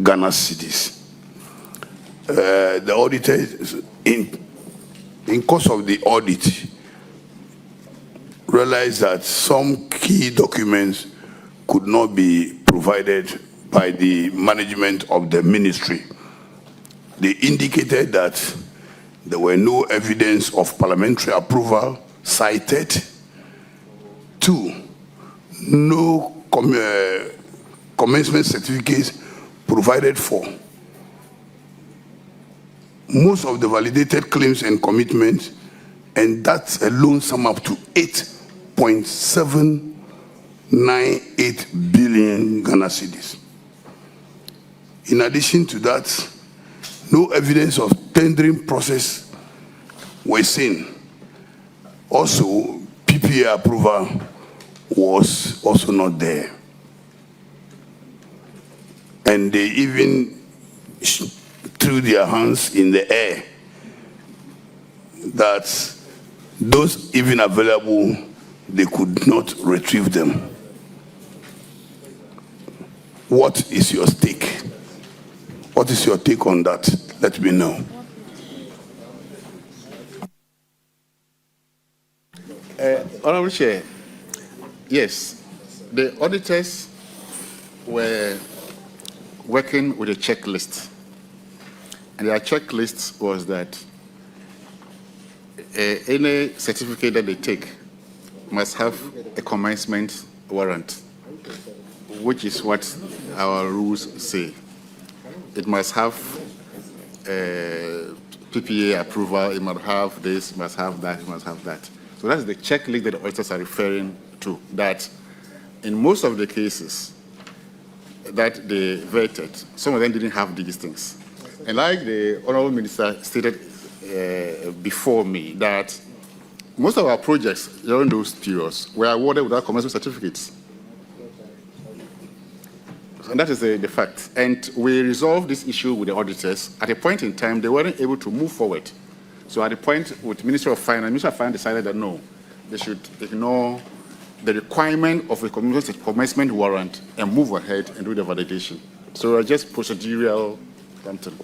Ghana cedis. The auditor, in course of the audit, realized that some key documents could not be provided by the management of the ministry. They indicated that there were no evidence of parliamentary approval cited. 2, no commencement certificates provided for. Most of the validated claims and commitments, and that alone sum up to 8.798 billion Ghana cedis. In addition to that, no evidence of tendering process was seen. Also, PPA approval was also not there. And they even threw their hands in the air that those even available, they could not retrieve them. What is your stake? What is your take on that? Let me know. Honorable Chair, yes, the auditors were working with a checklist. And their checklist was that any certificate that they take must have a commencement warrant, which is what our rules say. It must have PPA approval, it must have this, it must have that, it must have that. So that's the checklist that the auditors are referring to, that in most of the cases that they vetted, some of them didn't have these things. And like the Honorable Minister stated before me, that most of our projects during those periods were awarded without commencement certificates. And that is the fact. And we resolved this issue with the auditors. At a point in time, they weren't able to move forward. So at the point with the Ministry of Finance decided that no, they should ignore the requirement of a commencement warrant and move ahead and do the validation. So just procedural something.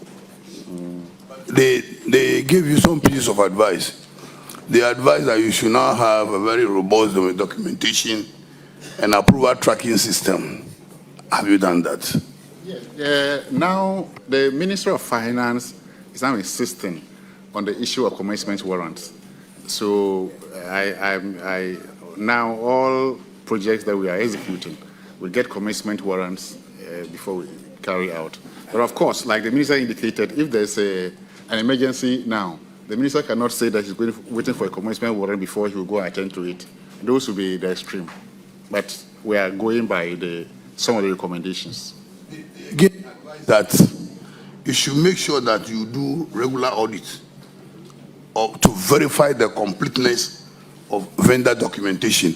They gave you some pieces of advice. They advised that you should now have a very robust documentation and approval tracking system. Have you done that? Yes. Now the Ministry of Finance is now insisting on the issue of commencement warrants. So I now all projects that we are executing, we get commencement warrants before we carry out. But of course, like the minister indicated, if there's an emergency now, the minister cannot say that he's waiting for a commencement warrant before he will go and attend to it. Those will be the extreme. But we are going by some of the recommendations. Again, that you should make sure that you do regular audits to verify the completeness of vendor documentation.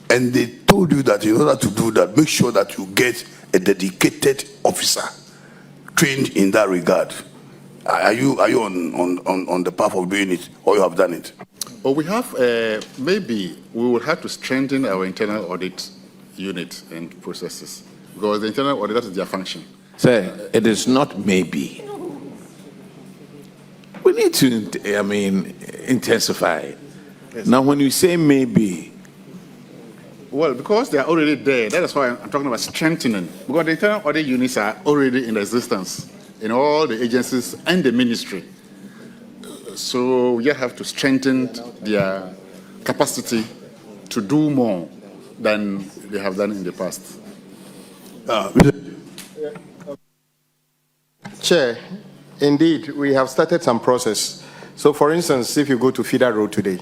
And they told you that in order to do that, make sure that you get a dedicated officer trained in that regard. Are you on the path of doing it, or you have done it? Well, we have, maybe we will have to strengthen our internal audit unit and processes, because the internal audit, that is their function. Sir, it is not maybe. We need to, intensify. Yes. Now, when you say maybe, Well, because they are already there, that is why I'm talking about strengthening. Because the internal audit units are already in existence in all the agencies and the ministry. So we have to strengthen their capacity to do more than they have done in the past. Chair, indeed, we have started some process. So, for instance, if you go to Feeder Road today,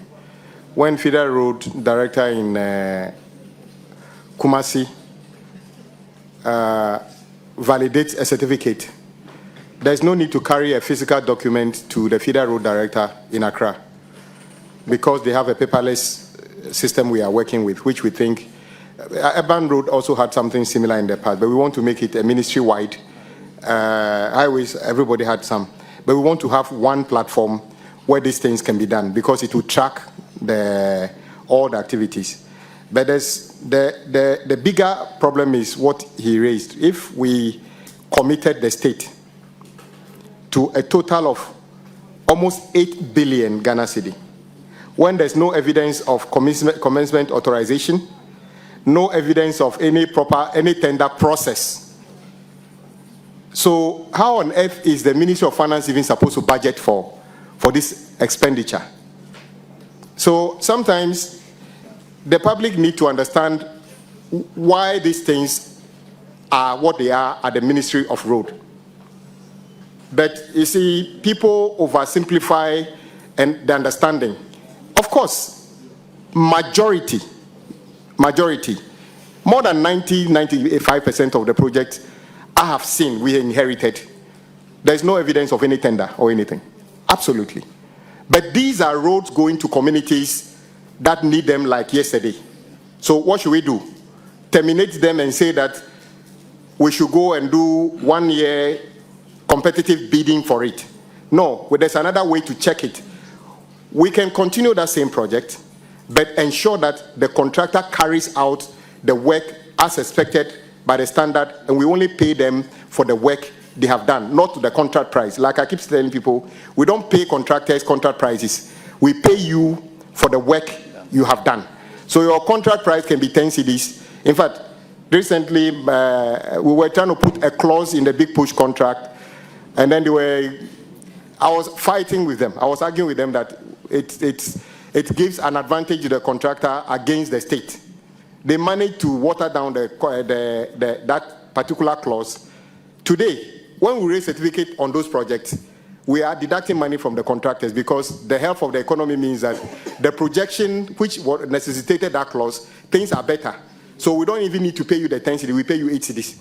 when Feeder Road director in Kumasi validates a certificate, there's no need to carry a physical document to the Feeder Road director in Accra, because they have a paperless system we are working with, which we think Urban Road also had something similar in the past, but we want to make it a ministry-wide. Highways, everybody had some, but we want to have one platform where these things can be done, because it will track all the activities. But the bigger problem is what he raised. If we committed the state to a total of almost 8 billion Ghana cedi, when there's no evidence of commencement authorization, no evidence of any tender process. So how on earth is the Ministry of Finance even supposed to budget for this expenditure? So sometimes the public need to understand why these things are what they are at the Ministry of Road. But you see, people oversimplify and the understanding. Of course, majority, more than 95% of the projects I have seen, we inherited. There's no evidence of any tender or anything. Absolutely. But these are roads going to communities that need them like yesterday. So what should we do? Terminate them and say that we should go and do 1 year competitive bidding for it? No, there's another way to check it. We can continue that same project, but ensure that the contractor carries out the work as expected by the standard, and we only pay them for the work they have done, not to the contract price. Like I keep telling people, we don't pay contractors contract prices. We pay you for the work you have done. So your contract price can be 10 cedis. In fact, recently we were trying to put a clause in the Big Push contract, and then I was fighting with them. I was arguing with them that it gives an advantage to the contractor against the state. They managed to water down that particular clause. Today, when we raise certificate on those projects, we are deducting money from the contractors, because the health of the economy means that the projection which necessitated that clause, things are better. So we don't even need to pay you the 10 cedis, we pay you 8 cedis.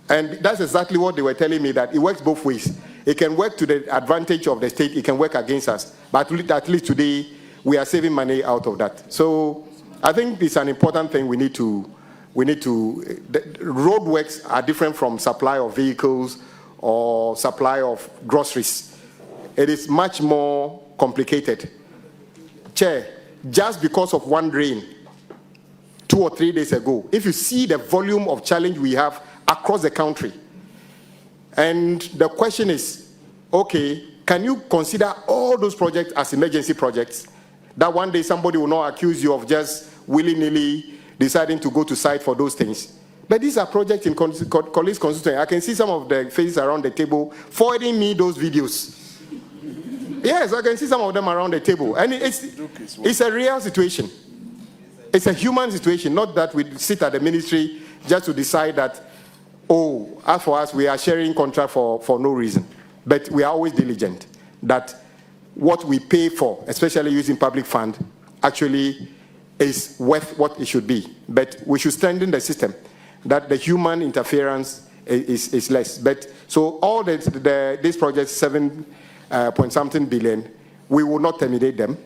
And that's exactly what they were telling me, that it works both ways. It can work to the advantage of the state, it can work against us. But at least today, we are saving money out of that. So I think it's an important thing the roadworks are different from supply of vehicles or supply of groceries. It is much more complicated. Chair, just because of one rain 2 or 3 days ago, if you see the volume of challenge we have across the country, and the question is, okay, can you consider all those projects as emergency projects, that one day somebody will not accuse you of just willy-nilly deciding to go to site for those things? But these are projects in colleagues' constituency. I can see some of the faces around the table forwarding me those videos. Yes, I can see some of them around the table. And it's a real situation. it's a human situation, not that we sit at the ministry just to decide that, oh, as for us, we are sharing contract for no reason. But we are always diligent that what we pay for, especially using public fund, actually is worth what it should be. But we should strengthen the system, that the human interference is less. But so all these projects, 7 point something billion, we will not terminate them.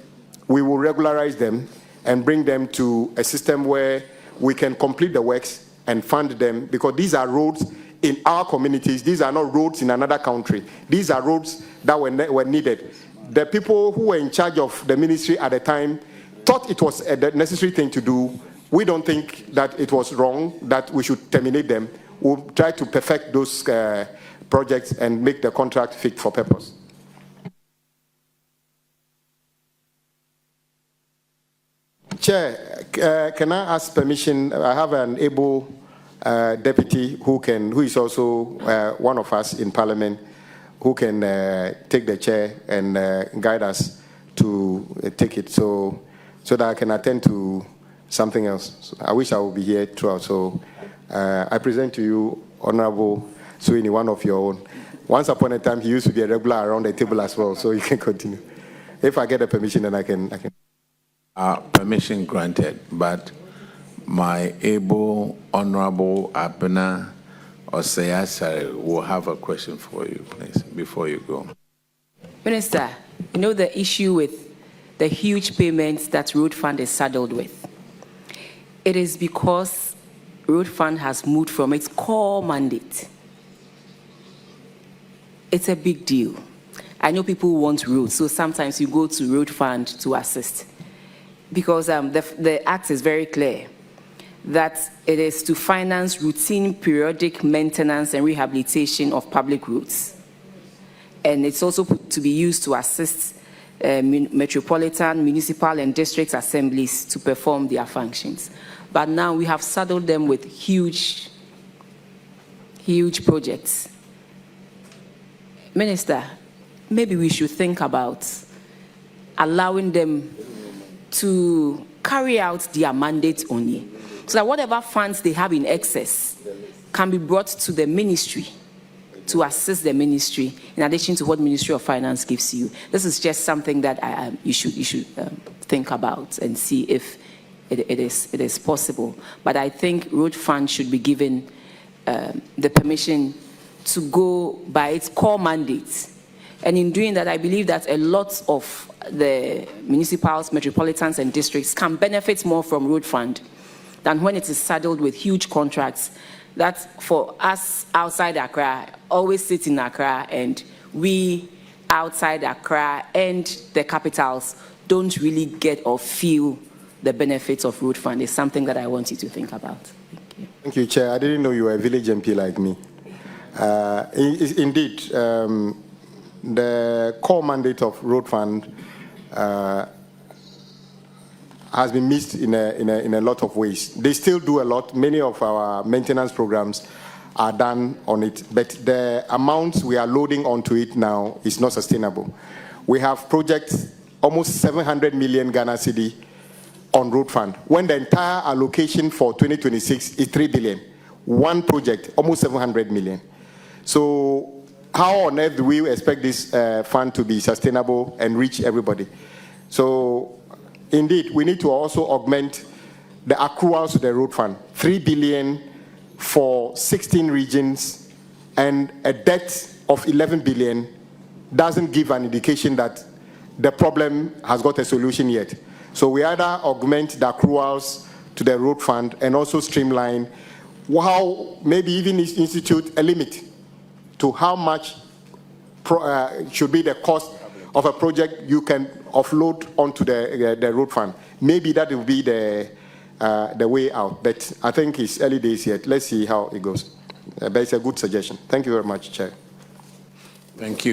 We will regularize them and bring them to a system where we can complete the works and fund them, because these are roads in our communities. These are not roads in another country. These are roads that were needed. The people who were in charge of the ministry at the time thought it was a necessary thing to do. We don't think that it was wrong, that we should terminate them. We'll try to perfect those projects and make the contract fit for purpose. Chair, can I ask permission? I have an able deputy who is also one of us in Parliament, who can take the chair and guide us to take it, so that I can attend to something else. So I wish I would be here throughout. So I present to you Honorable Sweeney, one of your own. Once upon a time, he used to be a regular around the table as well, so you can continue. If I get a permission, then I can. Permission granted, but my able Honorable Abena Oseyasare will have a question for you, please, before you go. Minister, you know the issue with the huge payments that Road Fund is saddled with. It is because Road Fund has moved from its core mandate. It's a big deal. I know people want roads, so sometimes you go to Road Fund to assist. Because the Act is very clear that it is to finance routine periodic maintenance and rehabilitation of public roads. And it's also to be used to assist metropolitan, municipal, and district assemblies to perform their functions. But now we have saddled them with huge projects. Minister, maybe we should think about allowing them to carry out their mandate only, so that whatever funds they have in excess can be brought to the ministry to assist the ministry, in addition to what Ministry of Finance gives you. This is just something that you should think about and see if it is possible. But I think Road Fund should be given the permission to go by its core mandate. And in doing that, I believe that a lot of the municipals, metropolitans, and districts can benefit more from Road Fund than when it is saddled with huge contracts that, for us outside Accra, always sit in Accra, and we outside Accra and the capitals don't really get or feel the benefits of Road Fund. It's something that I want you to think about. Thank you. Thank you, Chair. I didn't know you were a village MP like me. Indeed, the core mandate of Road Fund has been missed in a lot of ways. They still do a lot. Many of our maintenance programs are done on it, but the amounts we are loading onto it now is not sustainable. We have projects, almost 700 million Ghana cedi on Road Fund, when the entire allocation for 2026 is 3 billion. One project, almost 700 million. So how on earth do we expect this fund to be sustainable and reach everybody? So indeed, we need to also augment the accruals to the Road Fund. 3 billion for 16 regions and a debt of 11 billion doesn't give an indication that the problem has got a solution yet. So we either augment the accruals to the Road Fund and also streamline, how maybe even institute a limit to how much should be the cost of a project you can offload onto the Road Fund. Maybe that will be the way out, but I think it's early days yet. Let's see how it goes. But it's a good suggestion. Thank you very much, Chair. Thank you.